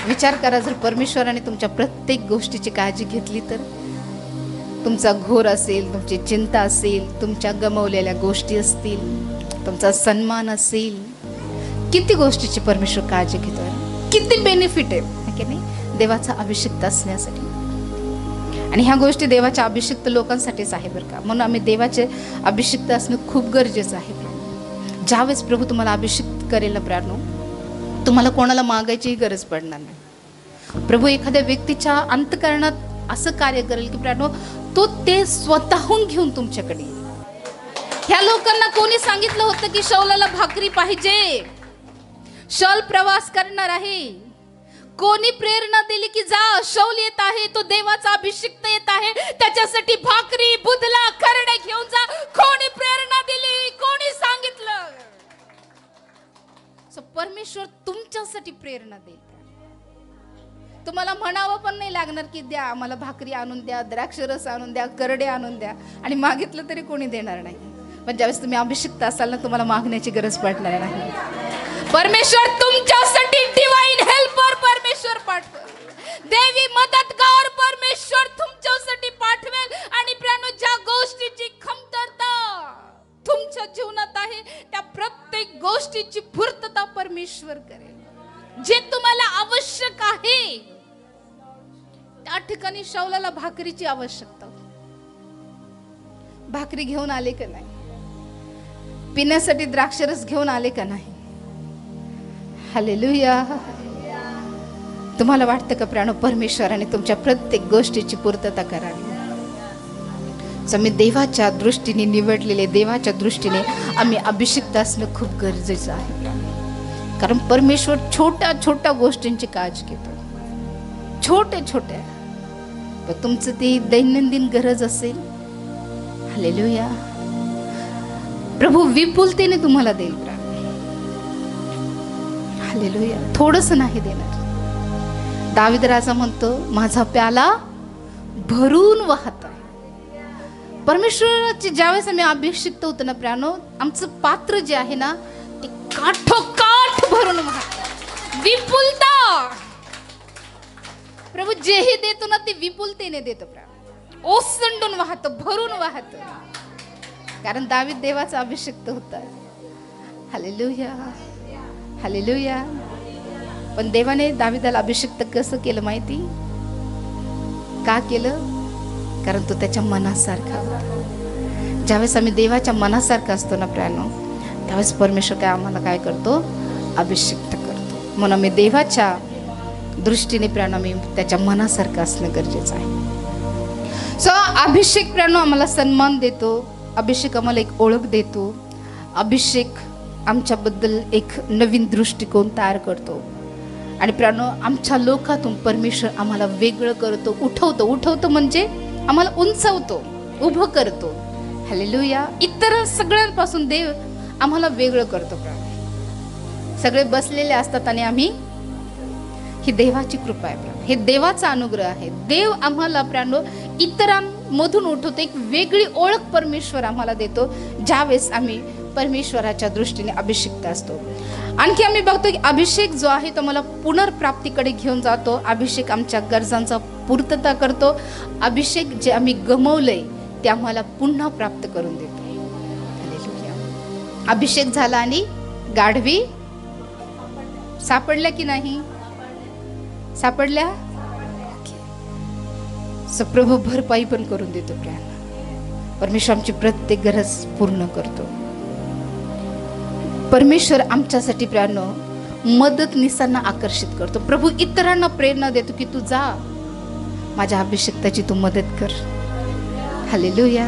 विचार करा, जर परमेश्वराने तुमच्या प्रत्येक गोष्टीची काळजी घेतली तर तुमचा घोर असेल, तुमची चिंता असेल, तुमच्या गमावलेल्या गोष्टी असतील, तुमचा सन्मान असेल, किती गोष्टीची परमेश्वर काळजी घेतो. किती बेनिफिट आहे की नाही देवाचा अभिषिक्त असण्यासाठी. आणि ह्या गोष्टी देवाच्या अभिषिक्त लोकांसाठीच आहे बरं का. म्हणून आम्ही देवाचे अभिषिक्त असणं खूप गरजेचं आहे. ज्यावेळेस प्रभू तुम्हाला अभिषिक्त करेल ना प्राणो, तुम्हाला कोणाला मागायचीही गरज पडणार नाही. प्रभू एखाद्या व्यक्तीच्या अंतःकरणात असं कार्य करेल की प्राणो, तो ते स्वतःहून घेऊन तुमच्याकडे. ह्या लोकांना कोणी सांगितलं होतं की शौलाला भाकरी पाहिजे, शौल प्रवास करणार आहे? कोणी प्रेरणा दिली की जा, शौल येत आहे, तो देवाचा अभिषिक्त येत आहे, त्याच्यासाठी भाकरी, बुधला, करडे घेऊन जा? कोणी प्रेरणा दिली? कोणी सांगितलं? परमेश्वर तुमच्यासाठी प्रेरणा देईल. तुम्हाला म्हणावं पण नाही लागणार की द्या आम्हाला भाकरी आणून द्या, द्राक्षरस आणून द्या, करडे आणून द्या, आणि मागितलं तरी कोणी देणार नाही. पण ज्यावेळेस तुम्ही अभिषिक्त असाल ना, तुम्हाला मागण्याची गरज पडणार नाही. परमेश्वर तुमच्यासाठी डिवाइन हेल्पर परमेश्वर पाठवेल, देवी मदतगार परमेश्वर तुमच्यासाठी पाठवेल. आणि प्राणो, ज्या गोष्टीची कमतरता तुमच्या जीवनात आहे त्या प्रत्येक गोष्टीची पूर्तता परमेश्वर करेल. जे तुम्हाला आवश्यक आहे, त्या ठिकाणी शौलाला भाकरीची आवश्यकता होती. भाकरी घेऊन आले का नाही? पिण्यासाठी द्राक्षरस घेऊन आले का नाही? हालेलुया. तुम्हाला वाटतं का प्राणो, परमेश्वराने तुमच्या प्रत्येक गोष्टीची पूर्तता करावी? आम्ही देवाच्या दृष्टीने निवडलेले, देवाच्या दृष्टीने आम्ही अभिषिक्त असणं खूप गरजेचं आहे. कारण परमेश्वर छोट्या छोट्या गोष्टींची काळजी घेतो, छोट्या छोट्या. पण तुमचं ती दैनंदिन गरज असेल, हालेलुया, प्रभू विपुलतेने तुम्हाला देईल. हालेलुया. थोडंसं नाही देणार. दावीद राजा म्हणतो, माझा प्याला भरून वाहत आहे. परमेश्वराची ज्यावेळेस आम्ही अभिषिक्त होतो ना प्रियानो, आमचं पात्र जे आहे ना ते काठोकाठ भरून वाहत. विपुलता प्रभू जेही देतो ना ते विपुलतेने देतो प्रियानो. ओसंडून वाहत, भरून वाहत. कारण दावीद देवाचा अभिषिक्त होता. Hallelujah, hallelujah. पण देवाने दावीदाला अभिषिक्त कसं केलं माहिती? का केलं? कारण तो त्याच्या मनासारखा होता. ज्यावेळेस आम्ही देवाच्या मनासारखा असतो ना प्रियानो, त्यावेळेस परमेश्वर आम्हाला काय करतो? अभिषिक्त करतो. म्हणून आम्ही देवाच्या दृष्टीने प्रियानो आम्ही त्याच्या मनासारखं असणं गरजेचं आहे. सो अभिषेक प्रियानो आम्हाला सन्मान देतो. अभिषेक आम्हाला एक ओळख देतो. अभिषेक आमच्याबद्दल एक नवीन दृष्टिकोन तयार करतो. आणि प्रियानो आमच्या लोकातून परमेश्वर आम्हाला वेगळं करतो, उठवतो म्हणजे आम्हाला उंचवतो, उभं करतो. हालेलुया. इतर सगळ्यांपासून देव आम्हाला वेगळं करतो. सगळे बसलेले असतात आणि आम्ही, ही देवाची कृपा आहे, हे देवाचा अनुग्रह आहे. देव आम्हाला प्रियानो इतरांमधून उठवतो. एक वेगळी ओळख परमेश्वर आम्हाला देतो ज्यावेळेस आम्ही परमेश्वराच्या दृष्टीने अभिषिक्त असतो. आणखी आम्ही बघतो की अभिषेक जो आहे तो मला पुनर्प्राप्तीकडे घेऊन जातो. अभिषेक आमच्या गरजांचा पूर्तता करतो. अभिषेक जे आम्ही गमवलंय ते आम्हाला पुन्हा प्राप्त करून देतो. अभिषेक झाला आणि गाढवी सापडल्या की नाही? सापडल्या. प्रभू भरपाई पण करून देतो. परमेश्वर आमची प्रत्येक गरज पूर्ण करतो. परमेश्वर आमच्यासाठी प्रियानो मदतनीसांना आकर्षित करतो. प्रभू इतरांना प्रेरणा देतो की तू जा, माझ्या अभिषेकाची तू मदत कर. हालेलुया.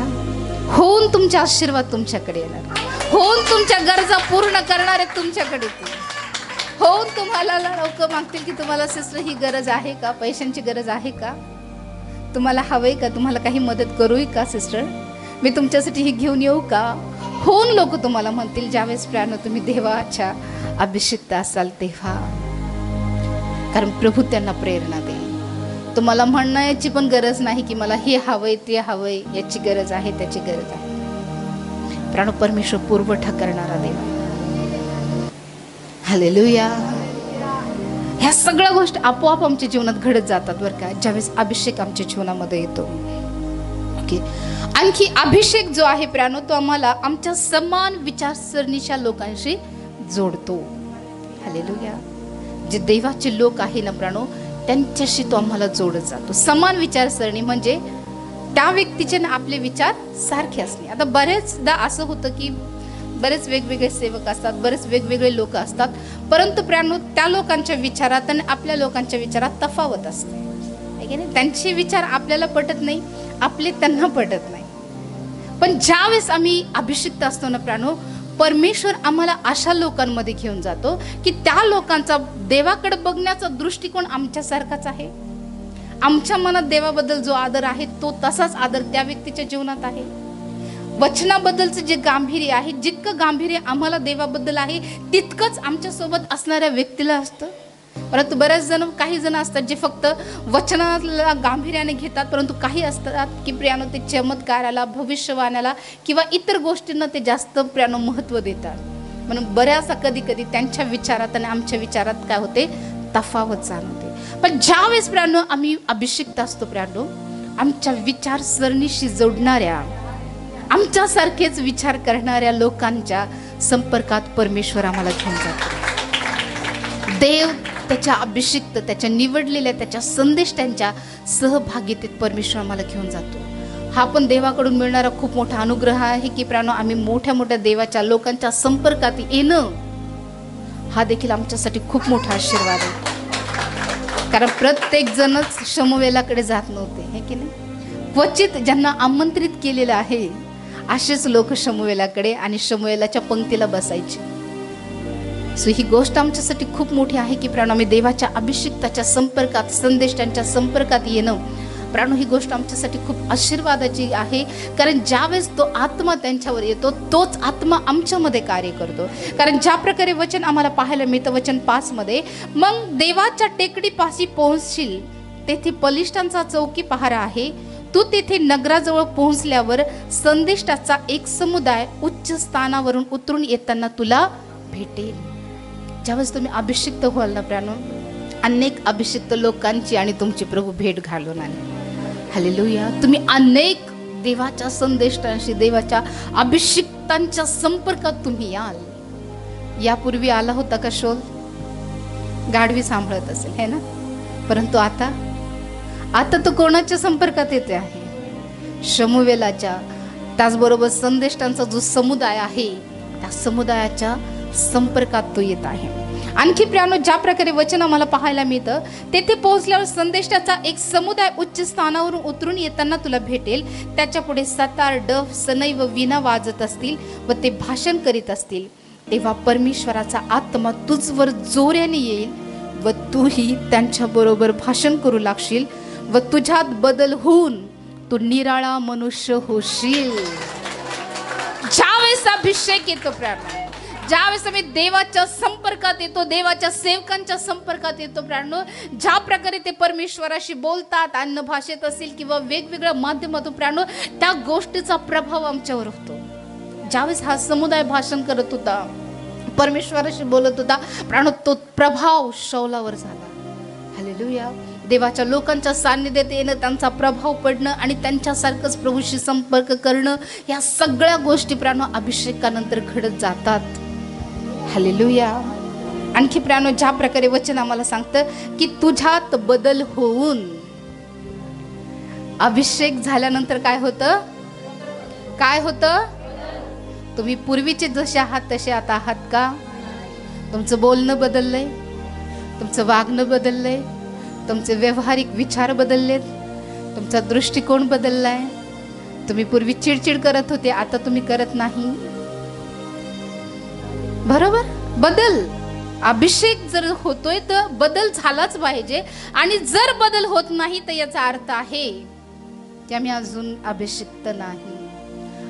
होऊन तुमचे आशीर्वाद तुमच्याकडे येणार, होऊन तुमच्या गरजा पूर्ण करणारे तुमच्याकडे येतील. होऊन तुम्हाला लोक मागतील की तुम्हाला सिस्टर ही गरज आहे का? पैशांची गरज आहे का? तुम्हाला हवंय का? तुम्हाला काही मदत करूय का सिस्टर? मी तुमच्यासाठी ही घेऊन येऊ का? होऊन लोक तुम्हाला म्हणतील ज्यावेळेस प्रियानो तुम्ही देवाच्या अभिषिक्त असाल तेव्हा. कारण प्रभू त्यांना प्रेरणा देईल. तुम्हाला म्हणण्याची पण गरज नाही की मला हे हवंय ते हवंय, याची गरज आहे त्याची गरज आहे. प्रियानो परमेश्वर पुरवठा करणारा देव. हालेलुया. ह्या सगळ्या गोष्टी आपोआप आमच्या जीवनात घडत जातात बरं का, ज्यावेळेस अभिषेक आमच्या जीवनामध्ये येतो. ओके. आणखी अभिषेक जो आहे प्रियानो तो आम्हाला आमच्या समान विचारसरणीच्या लोकांशी जोडतो. हालेलुया. जे देवाचे लोक आहे ना प्रियानो त्यांच्याशी तो आम्हाला जोडत जातो. समान विचारसरणी म्हणजे त्या व्यक्तीचे ना आपले विचार सारखे असणे. आता बरेचदा असं होतं की बरेच वेगवेगळे सेवक असतात, बरेच वेगवेगळे लोक असतात, परंतु प्रियानो त्या लोकांच्या विचारात आणि आपल्या लोकांच्या विचारात तफावत असते. त्यांचे विचार आपल्याला पटत नाही, आपले त्यांना पटत नाही. पण ज्यावेळेस आम्ही अभिषिक्त असतो ना प्रियानो, परमेश्वर आम्हाला अशा लोकांमध्ये घेऊन जातो की त्या लोकांचा देवाकडे बघण्याचा दृष्टिकोन आमच्यासारखाच आहे. आमच्या मनात देवाबद्दल जो आदर आहे तो तसाच आदर त्या व्यक्तीच्या जीवनात आहे. वचनाबद्दलचं जे गांभीर्य आहे, जितकं गांभीर्य आम्हाला देवाबद्दल आहे तितकंच आमच्या सोबत असणाऱ्या व्यक्तीला असतं. परंतु काही जण असतात जे फक्त वचनाला गांभीर्याने घेतात, परंतु काही असतात की प्रियानो ते चमत्काराला, भविष्यवाण्याला किंवा इतर गोष्टींना ते जास्त प्रियानो महत्त्व देतात. म्हणून बऱ्याचदा कधी कधी त्यांच्या विचारात आणि आमच्या विचारात काय होते? तफावत जाणवते. पण ज्यावेळेस प्रियानो आम्ही अभिषिक्त असतो प्रियानो, आमच्या विचारसरणीशी जोडणाऱ्या, आमच्यासारखेच विचार करणाऱ्या लोकांच्या संपर्कात परमेश्वर आम्हाला घेऊन जातो. देव त्याच्या अभिषिक्त, त्याच्या निवडलेल्या, त्याच्या संदेष्टांच्या सहभागितेत परमेश्वर आम्हाला घेऊन जातो. हा पण देवाकडून मिळणारा खूप मोठा अनुग्रह आहे की प्राणो आम्ही मोठ्या मोठ्या देवाच्या लोकांच्या संपर्कात येणं हा देखील आमच्यासाठी खूप मोठा आशीर्वाद आहे. कारण प्रत्येक जणच शमूएलाकडे जात नव्हते, हे की नाही? क्वचित ज्यांना आमंत्रित केलेलं आहे असेच लोक शमूएलाकडे आणि शमूएलाच्या पंक्तीला बसायचे. सो ही गोष्ट आमच्यासाठी खूप मोठी आहे की प्राणो आम्ही देवाच्या अभिषिक्ताच्या संपर्कात, संदेष्टांच्या संपर्कात येणं, प्राणो ही गोष्ट आमच्यासाठी खूप आशीर्वादाची आहे. कारण ज्यावेळेस तो आत्मा त्यांच्यावर येतो तोच आत्मा आमच्यामध्ये कार्य करतो. कारण ज्या प्रकारे वचन आम्हाला पाहायला मिळतं वचन 5 मध्ये, मग देवाच्या टेकडीपाशी पोहोचशील तेथे बलिष्ठांचा चौकी पहारा आहे. तू तेथे नगराजवळ पोहोचल्यावर संदेष्टाचा एक समुदाय उच्च स्थानावरून उतरून येताना तुला भेटेल. ज्यावेळेस तुम्ही अभिषिक्त व्हाल ना प्राणो, अनेक अभिषिक्त लोकांची आणि तुमची प्रभू भेट घालून आले. हालेलुया. तुम्ही अनेक देवाच्या संदेष्टांशी, देवाच्या अभिषिक्तांच्या संपर्कात तुम्ही याल. यापूर्वी आला होता का शोल? गाढवी सांभाळत असेल है ना, परंतु आता तो कोणाच्या संपर्कात येते आहे? शमूवेलाच्या, त्याचबरोबर संदेष्टांचा जो समुदाय आहे त्या समुदायाच्या संपर्कात तो येत आहे. आणखी प्रियानो, ज्या प्रकारे वचन आम्हाला पाहायला मिळतं, तेथे पोहोचल्यावर संदेष्टाचा एक समुदाय उच्च स्थानावरून उतरून येताना तुला भेटेल. त्याच्या पुढे सतार, डफ, सनई व वीणा वाजत असतील व ते भाषण करीत असतील. तेव्हा परमेश्वराचा आत्मा तुझवर जोऱ्याने येईल व तूही त्यांच्या बरोबर भाषण करू लागशील व तुझ्यात बदल होऊन तू निराळा मनुष्य होशील. ज्यावेळेस अभिषेक येतो प्रार्थना, ज्यावेळेस आम्ही देवाच्या संपर्कात येतो, देवाच्या सेवकांच्या संपर्कात येतो प्रार्थना, ज्या प्रकारे ते परमेश्वराशी बोलतात, अन्न भाषेत असेल किंवा वेगवेगळ्या माध्यमातून प्रार्थना, त्या गोष्टीचा प्रभाव आमच्यावर होतो. ज्यावेळेस हा समुदाय भाषण करत होता, परमेश्वराशी बोलत होता प्राणो, तो प्रभाव शौलावर झाला. हालेलुया. देवाच्या लोकांच्या सान्निध्यात येणं, त्यांचा प्रभाव पडणं आणि त्यांच्यासारखंच प्रभूशी संपर्क करणं, या सगळ्या गोष्टी प्राणो अभिषेकानंतर घडत जातात. हालेलुया. आणखी प्राणो, ज्या प्रकारे वचन आम्हाला सांगतं की तुझ्यात बदल होऊन, अभिषेक झाल्यानंतर काय होतं? काय होतं? तुम्ही पूर्वीचे जसे आहात तसे आता आहात का? तुमचं बोलणं बदललंय, तुमचं वागणं बदललंय, तुमचे व्यवहारिक विचार बदललेत, तुमचा दृष्टिकोन बदललाय. तुम्ही पूर्वी चिडचिड करत होते, आता तुम्ही करत नाही. बरोबर? बदल. अभिषेक जर होतोय तर बदल झालाच पाहिजे. आणि जर बदल होत नाही तर याचा अर्थ आहे की आम्ही अजून अभिषिक्त नाही.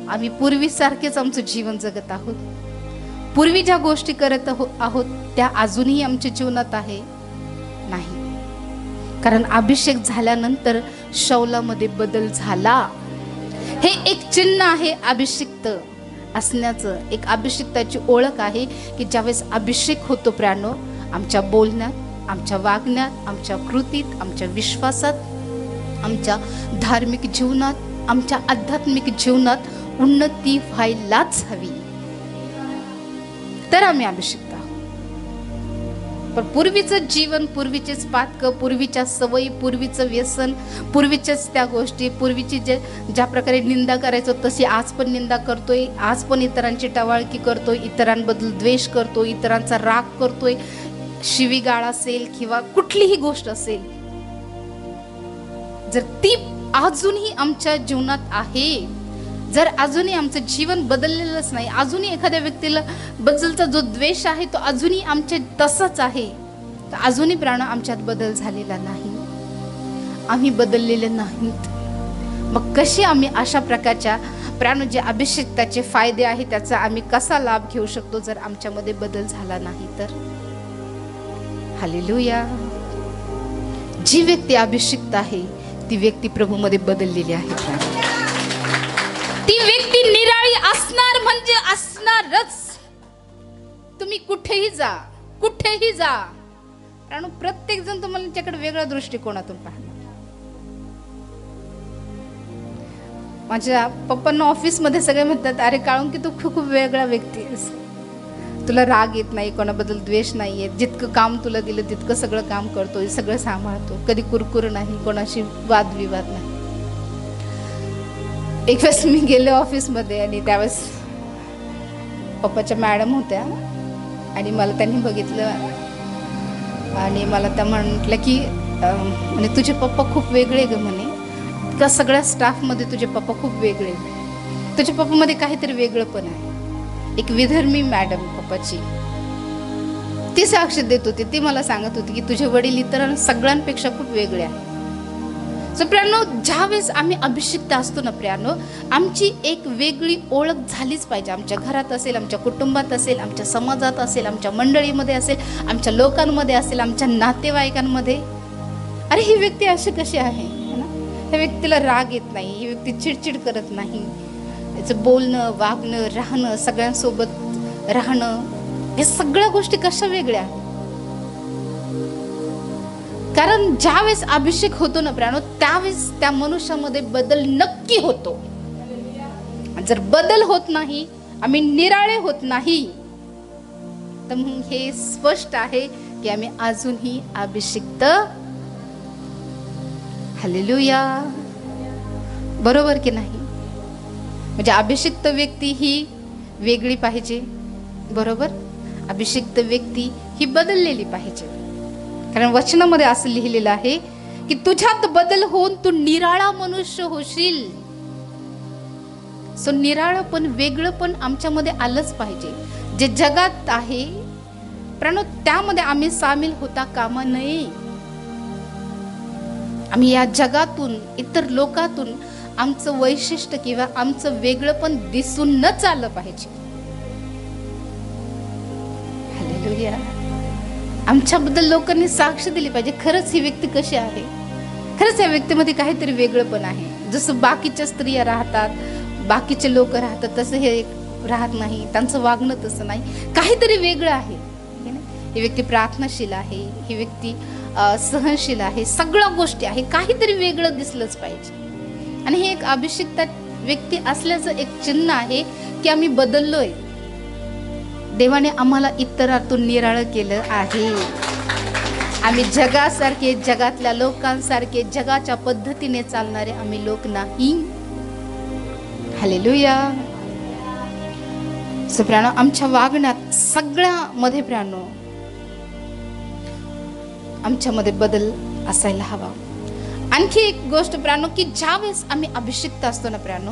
आम्ही पूर्वीसारखेच आमचं जीवन जगत आहोत. पूर्वी ज्या गोष्टी करत आहोत त्या अजूनही आमच्या जीवनात आहे नाही. कारण अभिषेक झाल्यानंतर शौलामध्ये बदल झाला. हे एक चिन्ह आहे अभिषिक्त असण्याचं. एक अभिषिक्ताची ओळख आहे की ज्यावेळेस अभिषेक होतो प्राणो, आमच्या बोलण्यात, आमच्या वागण्यात, आमच्या कृतीत, आमच्या विश्वासात, आमच्या धार्मिक जीवनात, आमच्या आध्यात्मिक जीवनात उन्नती व्हायलाच हवी, तर आम्ही अभिषिक्त आहोत. पण पूर्वीचं जीवन, पूर्वीचेच पातकं, पूर्वीच्या सवयी, पूर्वीचं व्यसन, पूर्वीच्याच त्या गोष्टी, पूर्वीची ज्या प्रकारे निंदा करायचो तशी आज पण निंदा करतोय, आज पण इतरांची टवाळकी करतोय, इतरांबद्दल द्वेष करतोय, इतरांचा राग करतोय, शिवीगाळ असेल किंवा कुठलीही गोष्ट असेल, जर ती अजूनही आमच्या जीवनात आहे, जर अजूनही आमचं जीवन बदललेलंच नाही, अजूनही एखाद्या व्यक्तीला बद्दलचा जो द्वेष आहे तो अजूनही आमच्या तसाच आहे, तर अजूनही प्राण आमच्यात बदल झालेला नाही, आम्ही बदललेले नाहीत. मग कशी आम्ही अशा प्रकारच्या प्राण जे अभिषेकाचे फायदे आहे त्याचा आम्ही कसा लाभ घेऊ शकतो जर आमच्यामध्ये बदल झाला नाही तर? हालेलुया. जी व्यक्ती अभिषिक्त आहे ती व्यक्ती प्रभूमध्ये बदललेली आहे. ती व्यक्ती निराळी असणार म्हणजे असणारच. तुम्ही कुठेही जा, कुठेही जा, कारण प्रत्येक जण तुम्हाला त्याच्याकडे वेगळ्या दृष्टिकोनातून पाहणार. माझ्या पप्पांना ऑफिसमध्ये सगळे म्हणतात, अरे काळून की तू खूप वेगळा व्यक्ती आहेस, तुला राग येत नाही, कोणाबद्दल द्वेष नाही येत, जितकं काम तुला दिलं तितकं सगळं काम करतोय, सगळं सांभाळतो, कधी कुरकुर नाही, कोणाशी वादविवाद नाही. एक वेळेस मी गेले ऑफिसमध्ये आणि त्यावेळेस पप्पाच्या मॅडम होत्या आणि मला त्यांनी बघितलं आणि मला त्या म्हटलं की म्हणे तुझे पप्पा खूप वेगळे ग म्हणे, का सगळ्या स्टाफमध्ये तुझे पप्पा खूप वेगळे, तुझ्या पप्पामध्ये काहीतरी वेगळं पण आहे. एक विधर्मी मॅडम पप्पाची, ती साक्ष देत होती, ती मला सांगत होती की तुझे वडील इतर सगळ्यांपेक्षा खूप वेगळे आहे. सो प्रियानो, ज्यावेळेस आम्ही अभिषिक्त असतो ना प्रियानो, आमची एक वेगळी ओळख झालीच पाहिजे. आमच्या घरात असेल, आमच्या कुटुंबात असेल, आमच्या समाजात असेल, आमच्या मंडळीमध्ये असेल, आमच्या लोकांमध्ये असेल, आमच्या नातेवाईकांमध्ये अरे ही व्यक्ती अशी कशी आहे ना, त्या व्यक्तीला राग येत नाही, ही व्यक्ती चिडचिड करत नाही, त्याचं बोलणं वागणं राहणं सगळ्यांसोबत राहणं, हे सगळ्या गोष्टी कशा वेगळ्या. कारण ज्यावेळेस अभिषेक होतो ना प्राणो, त्यावेळेस त्या मनुष्यामध्ये बदल नक्की होतो. जर बदल होत नाही, आम्ही निराळे होत नाही, तर मग हे स्पष्ट आहे की आम्ही अजूनही अभिषिक्त. हालेलुया, बरोबर की नाही. म्हणजे अभिषिक्त व्यक्ती ही वेगळी पाहिजे, बरोबर. अभिषिक्त व्यक्ती ही बदललेली पाहिजे. कारण वचनामध्ये असं लिहिलेलं आहे की तुझ्यात बदल होऊन तू निराळा मनुष्य होशील. सो निराळं पण वेगळं पण आमच्यामध्ये आलंच पाहिजे. जे जगात आहे प्राणो, त्यामध्ये आम्ही सामील होता कामा नये. आम्ही या जगातून इतर लोकातून आमचं वैशिष्ट्य किंवा आमचं वेगळं पण दिसून न चाललं पाहिजे. हालेलुया. आमच्याबद्दल लोकांनी साक्ष दिली पाहिजे, खरंच ही व्यक्ती कशी आहे, खरंच या व्यक्तीमध्ये काहीतरी वेगळं पण आहे. जसं बाकीच्या स्त्रिया राहतात, बाकीचे लोक राहतात, तसं हे राहत नाही, त्यांचं वागणं तसं नाही, काहीतरी वेगळं आहे. ही व्यक्ती प्रार्थनाशील आहे, ही व्यक्ती सहनशील आहे, सगळ्या गोष्टी आहे, काहीतरी वेगळं दिसलंच पाहिजे. आणि हे एक अभिषिक्त व्यक्ती असल्याचं एक चिन्ह आहे की आम्ही बदललोय. देवाने आम्हाला इतरातून निराळं केलं आहे. आम्ही जगासारखे, जगातल्या लोकांसारखे, जगाच्या पद्धतीने चालणारे आम्ही लोक नाही. हालेलुया. सो प्राणो, आमच्या वागण्यात सगळ्यामध्ये प्राणो आमच्यामध्ये बदल असायला हवा. आणखी एक गोष्ट प्राणो, की ज्यावेळेस आम्ही अभिषिक्त असतो ना प्राणो,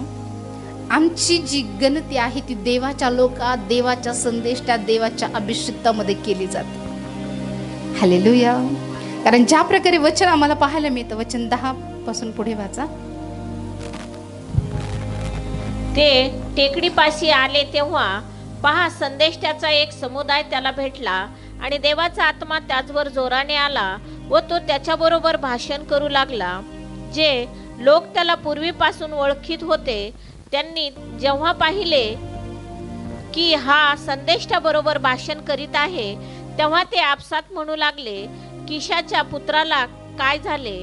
आमची जी गणती आहे ती देवाच्या लोकात, देवाच्या संदेशात, देवाच्या अभिषिक्तामध्ये केली जाते. हालेलुया. कारण ज्या प्रकारे वचन आम्हाला पाहायला मिळतं, वचन 10 पासून पुढे वाचा. ते टेकडीपाशी आले तेव्हा पहा, संदेष्टाचा एक समुदाय त्याला भेटला आणि देवाचा आत्मा त्याचवर जोराने आला व तो त्याच्याबरोबर भाषण करू लागला. जे लोक त्याला पूर्वीपासून ओळखीत होते त्यांनी जेव्हा पाहिले की हा संदेष्टाबरोबर भाषण करीत आहे, तेव्हा ते आपसात म्हणू लागले, किशाच्या पुत्राला काय झाले?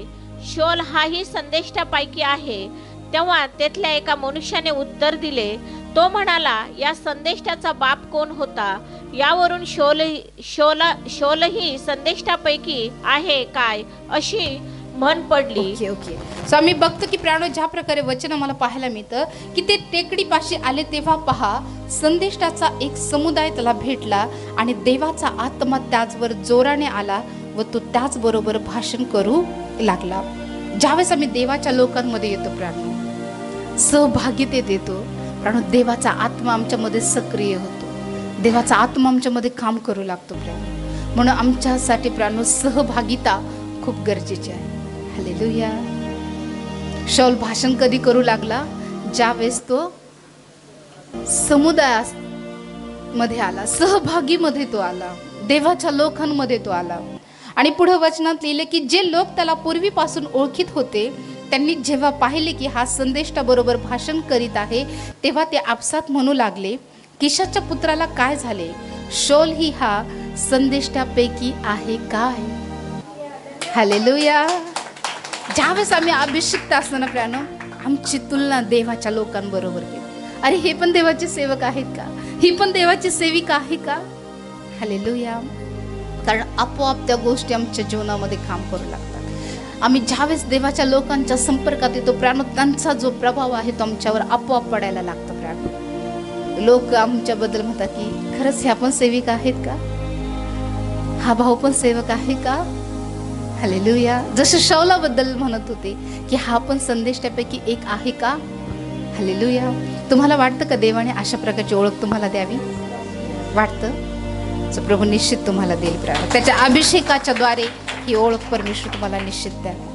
शौल हाही संदेष्टापैकी आहे. तेव्हा तेथल्या एका मनुष्याने उत्तर दिले, तो म्हणाला, या संदेष्टाचा बाप कोण होता? यावरून शौलही संदेष्टापैकी आहे काय, अशी म्हण पडली. ओके. सो आम्ही बघतो की प्राणो, ज्या प्रकारे वचन आम्हाला पाहायला मिळतं की ते टेकडीपाशी आले तेव्हा पहा, संदेष्टाचा एक समुदाय त्याला भेटला आणि देवाचा आत्मा त्याचवर जोराने आला व तो त्याचबरोबर भाषण करू लागला. ज्यावेळेस आम्ही देवाच्या लोकांमध्ये येतो प्राणो, सहभागितेत येतो प्राणो, देवाचा आत्मा आमच्यामध्ये सक्रिय होतो, देवाचा आत्मा आमच्यामध्ये काम करू लागतो प्राणो. म्हणून आमच्यासाठी प्राणो सहभागिता खूप गरजेची आहे. हालेलुया. शौल भाषण कधी करू लागला? ज्यावेळेस तो समुदायामध्ये आला, सहभागीमध्ये तो आला, देवाच्या लोकांमध्ये तो आला. आणि पुढे वचनात लिहिले की जे लोक त्याला पूर्वीपासून ओळखीत होते त्यांनी जेव्हा पाहिले की हा संदेष्टाबरोबर भाषण करीत आहे, तेव्हा ते आपसात म्हणू लागले, किशाच्या पुत्राला काय झाले? शौल ही हा संदेष्टापैकी आहे काय? हालेलुया. ज्यावेळेस आम्ही अभिषिक्त असतो ना प्राणो, आमची तुलना देवाच्या लोकांबरोबर केली. अरे हे पण देवाचे सेवक आहेत का? ही पण देवाची सेविका आहे का? हालेलुया. कारण आपोआप त्या गोष्टी आमच्या जीवनामध्ये काम करू लागतात. आम्ही ज्यावेळेस देवाच्या लोकांच्या संपर्कात येतो प्राणो, त्यांचा जो प्रभाव आहे तो आमच्यावर आपोआप पडायला लागतो प्राणो. लोक आमच्याबद्दल म्हणतात की खरंच ह्या पण सेविका आहेत का? हा भाऊ पण सेवक आहे का? हालेलुया. जसं शौलाबद्दल म्हणत होते की हा पण संदेष्टापैकी एक आहे का? हालेलुया. तुम्हाला वाटतं का देवाने अशा प्रकारची ओळख तुम्हाला द्यावी? वाटतं? प्रभू निश्चित तुम्हाला देईल प्राणो. त्याच्या अभिषेकाच्या द्वारे ही ओळख परमेश्वर तुम्हाला निश्चित द्यावी.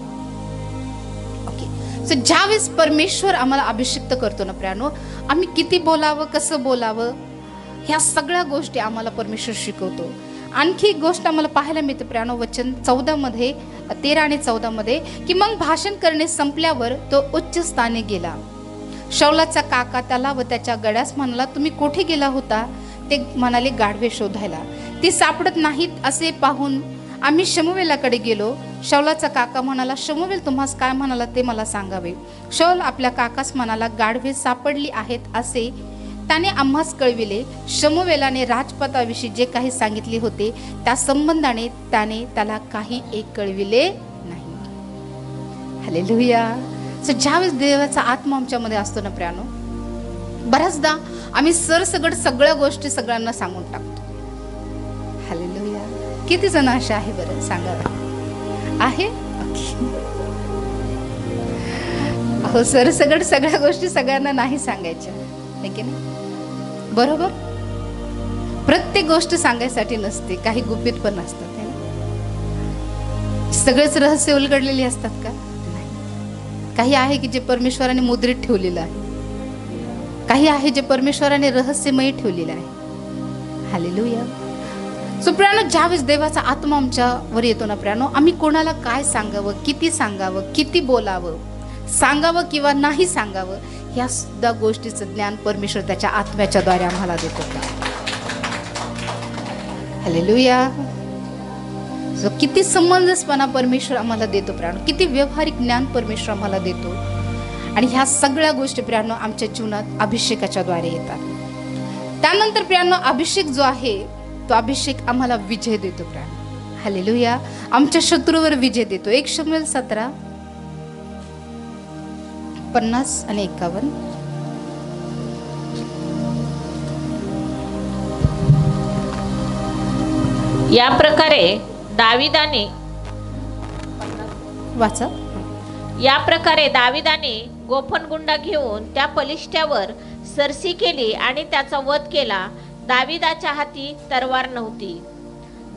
ओके. सो ज्यावेळेस परमेश्वर आम्हाला अभिषिक्त करतो ना प्राणो, आम्ही किती बोलावं, कसं बोलावं, ह्या सगळ्या गोष्टी आम्हाला परमेश्वर शिकवतो. आणखी एक गोष्ट आम्हाला पाहायला मिळते प्राणो, वचन 14 मध्ये 13 आणि 14 मध्ये की मग भाषण करणे संपल्यावर तो उच्च स्थानी गेला. शौलाचा काका त्याला व त्याच्या गड्यास म्हणाला, तुम्ही कुठे गेला होता? ते म्हणाले, गाढवे शोधायला. ती सापडत नाहीत असे पाहून आम्ही शमूवेलाकडे गेलो. शौलाचा काका म्हणाला, शमूवेल तुम्हास काय म्हणाला ते मला सांगावे. शौल आपल्या काकास म्हणाला, गाढवे सापडली आहेत असे त्याने आम्हास कळविले. शमूवेलाने राजपदाविषयी जे काही सांगितले होते त्या संबंधाने त्याने त्याला काही एक कळविले नाही. हालेलुया. ज्यावेळेस देवाचा आत्मा आमच्यामध्ये असतो ना प्रियानो, बऱ्याचदा आम्ही सरसगट सगळ्या गोष्टी सगळ्यांना सांगून टाकतो. हालेलुया. किती जण अशा आहे बरं सांगा आहे? हो, सरसगट सगळ्या गोष्टी सगळ्यांना नाही सांगायच्या, नाही की नाही? बरोबर. प्रत्येक गोष्ट सांगायसाठी नसते, काही गुपित पण असतात. सगळेच रहस्य उलगडलेली असतात का? नाही. काही आहे की जे परमेश्वराने मुद्रित ठेवलेलं आहे, काही आहे जे परमेश्वराने रहस्यमयी ठेवलेलं आहे. हालेलुया. सो प्रियानो, ज्यावेळेस देवाचा आत्मा आमच्यावर येतो ना प्रियानो, आम्ही कोणाला काय सांगावं, किती बोलावं, सांगावं किंवा नाही सांगावं, ह्या सुद्धा गोष्टीचं ज्ञान परमेश्वर त्याच्या आत्म्याच्या द्वारे आम्हाला देतो. हालेलुया. जो किती समंजसपणा परमेश्वर आम्हाला देतो प्रियानो, किती व्यवहारिक ज्ञान परमेश्वर आम्हाला देतो. आणि ह्या सगळ्या गोष्टी प्रियानो आमच्या जीवनात अभिषेकाच्या द्वारे येतात. त्यानंतर प्रियानो अभिषेक जो आहे तो अभिषेक आम्हाला विजय देतो प्रियानो. हालेलुया. आमच्या शत्रूवर विजय देतो. 1 शमूएल 17:50 आणि 51. या प्रकारे दाविदाने वाचा. या प्रकारे दाविदाने गोफनगुंडा घेऊन त्या पलिष्ट्यावर सरसी केली आणि त्याचा वध केला. दाविदाच्या हाती तरवार नव्हती.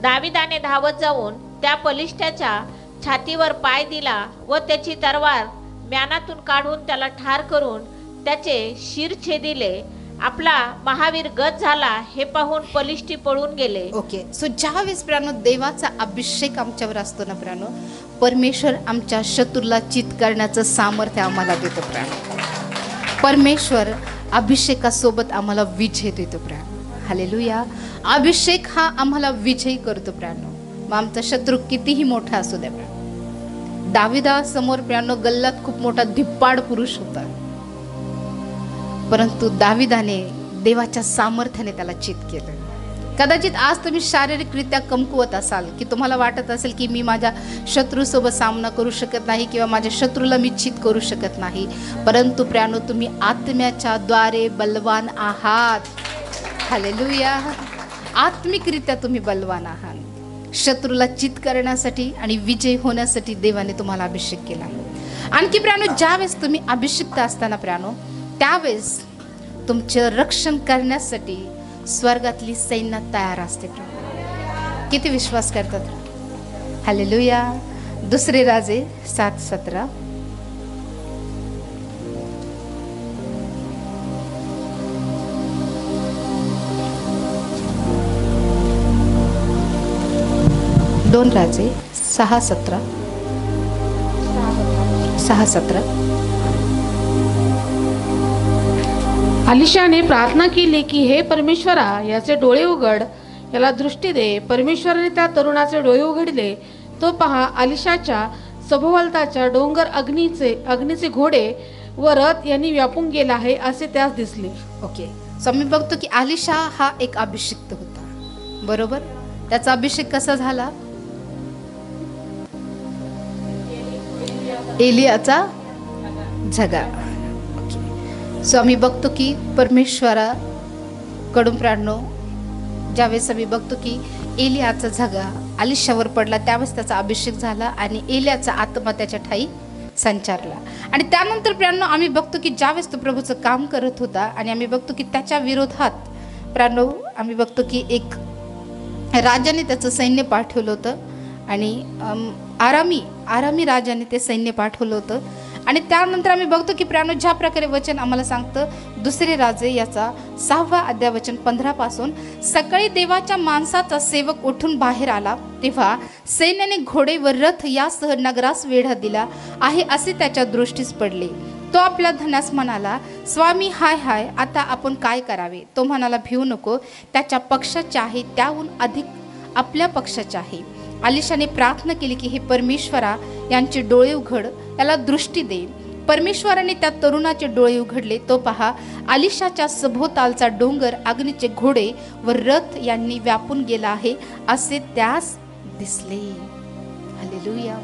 दाविदाने धावत जाऊन त्या पलिष्ट्याच्या छातीवर पाय दिला व त्याची तरवार म्यानातून काढून त्याला ठार करून त्याचे शिर छेदिले. आपला महावीर गत झाला हे पाहून पलिष्टी पळून गेले. ओके. सो ज्यावेळेस प्रियानो देवाचा अभिषेक आमच्यावर असतो ना प्रियानो, परमेश्वर आमच्या शत्रूला चित करण्याचं सामर्थ्य आम्हाला देतो प्रियानो. परमेश्वर अभिषेकासोबत आम्हाला विजय देतो प्रियानो. हालेलुया. अभिषेक हा आम्हाला विजयी करतो प्रियानो. मग आमचा शत्रू कितीही मोठा असू द्या प्रियानो. दाविदा समोर प्रियानो गल्लात खूप मोठा धिप्पाड पुरुष होता, परंतु दाविदाने देवाच्या सामर्थ्याने त्याला चित केलं. कदाचित आज तुम्ही शारीरिकरित्या कमकुवत असाल, की तुम्हाला वाटत असेल की मी माझ्या शत्रूसोबत सामना करू शकत नाही किंवा माझ्या शत्रूला मी चित करू शकत नाही. परंतु प्रियानो तुम्ही आत्म्याच्या द्वारे बलवान आहात. हालेलुया. आत्मिकरित्या तुम्ही बलवान आहात. शत्रूला चित करण्यासाठी आणि विजय होण्यासाठी देवाने तुम्हाला अभिषेक केला. आणखी प्रियानो ज्यावेळेस तुम्ही अभिषिक्त असताना प्रियानो, त्यावेळेस तुमचे रक्षण करण्यासाठी स्वर्गातली सैन्य तयार असते. किती विश्वास करतात? हालेलुया. 2 राजे 7:17. दोन राजे 6:17. अलिशाने प्रार्थना केली की हे परमेश्वरा, याचे डोळे उघड, याला दृष्टी दे. परमेश्वराने त्या तरुणाचे डोळे उघडले. तो पहा, अलिशाच्या सभोवतालच्या डोंगर अग्नीचे घोडे व रथ यांनी व्यापून गेला आहे असे त्यास दिसले. ओके. सो आम्ही बघतो की अलिशा हा एक अभिषिक्त होता, बरोबर. त्याचा अभिषेक कसा झाला? एलियाचा झगा. सो आम्ही बघतो की परमेश्वराकडून प्राणो ज्यावेळेस आम्ही बघतो की एलियाचा झगा अलिशावर पडला, त्यावेळेस त्याचा अभिषेक झाला आणि एलियाचा आत्मा त्याच्या ठाई संचारला. आणि त्यानंतर प्राणो आम्ही बघतो की ज्यावेळेस तो प्रभूचं काम करत होता आणि आम्ही बघतो की त्याच्या विरोधात प्राणो आम्ही बघतो की एक राजाने त्याचं सैन्य पाठवलं होतं आणि आरामी राजाने ते सैन्य पाठवलं होतं आणि त्यानंतर आम्ही बघतो की प्रियानो ज्या प्रकारे वचन आम्हाला सांगतं, दुसरे राजे याचा 6वा अध्याय वचन 15 पासून, सकाळी देवाच्या माणसाचा सेवक उठून बाहेर आला तेव्हा सैन्याने घोडे व रथ यासह नगरास वेढा दिला आहे असे त्याच्या दृष्टीस पडले. तो आपल्या धनास म्हणाला, स्वामी हाय हाय, आता आपण काय करावे? तो म्हणाला, भिवू नको, त्याच्या पक्षाचे आहे त्याहून अधिक आपल्या पक्षाचे आहे. अलिशाने प्रार्थना केली की हे परमेश्वरा यांचे डोळे उघड, याला दृष्टी दे. परमेश्वराने त्या तरुणाचे डोळे उघडले. तो पहा, अलिशाच्या सभोवतालचा डोंगर अग्नीचे घोडे व रथ यांनी व्यापून गेला आहे असे त्यास दिसले. हालेलुया.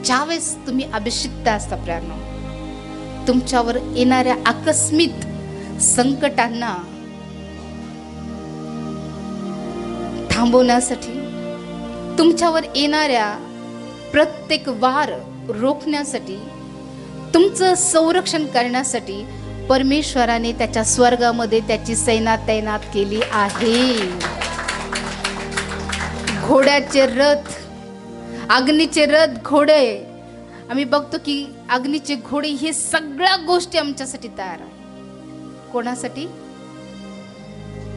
ज्यावेळेस तुम्ही अभिषिक्त असता प्रियानो, तुमच्यावर येणाऱ्या आकस्मिक संकटांना थांबवण्यासाठी, तुमच्यावर येणाऱ्या प्रत्येक वार रोखण्यासाठी, तुमचं संरक्षण करण्यासाठी परमेश्वराने त्याच्या स्वर्गामध्ये त्याची सेना तैनात केली आहे. घोड्याचे रथ, अग्नीचे रथ, घोडे, आम्ही बघतो की अग्नीचे घोडे, हे सगळ्या गोष्टी आमच्यासाठी तयार आहे. कोणासाठी?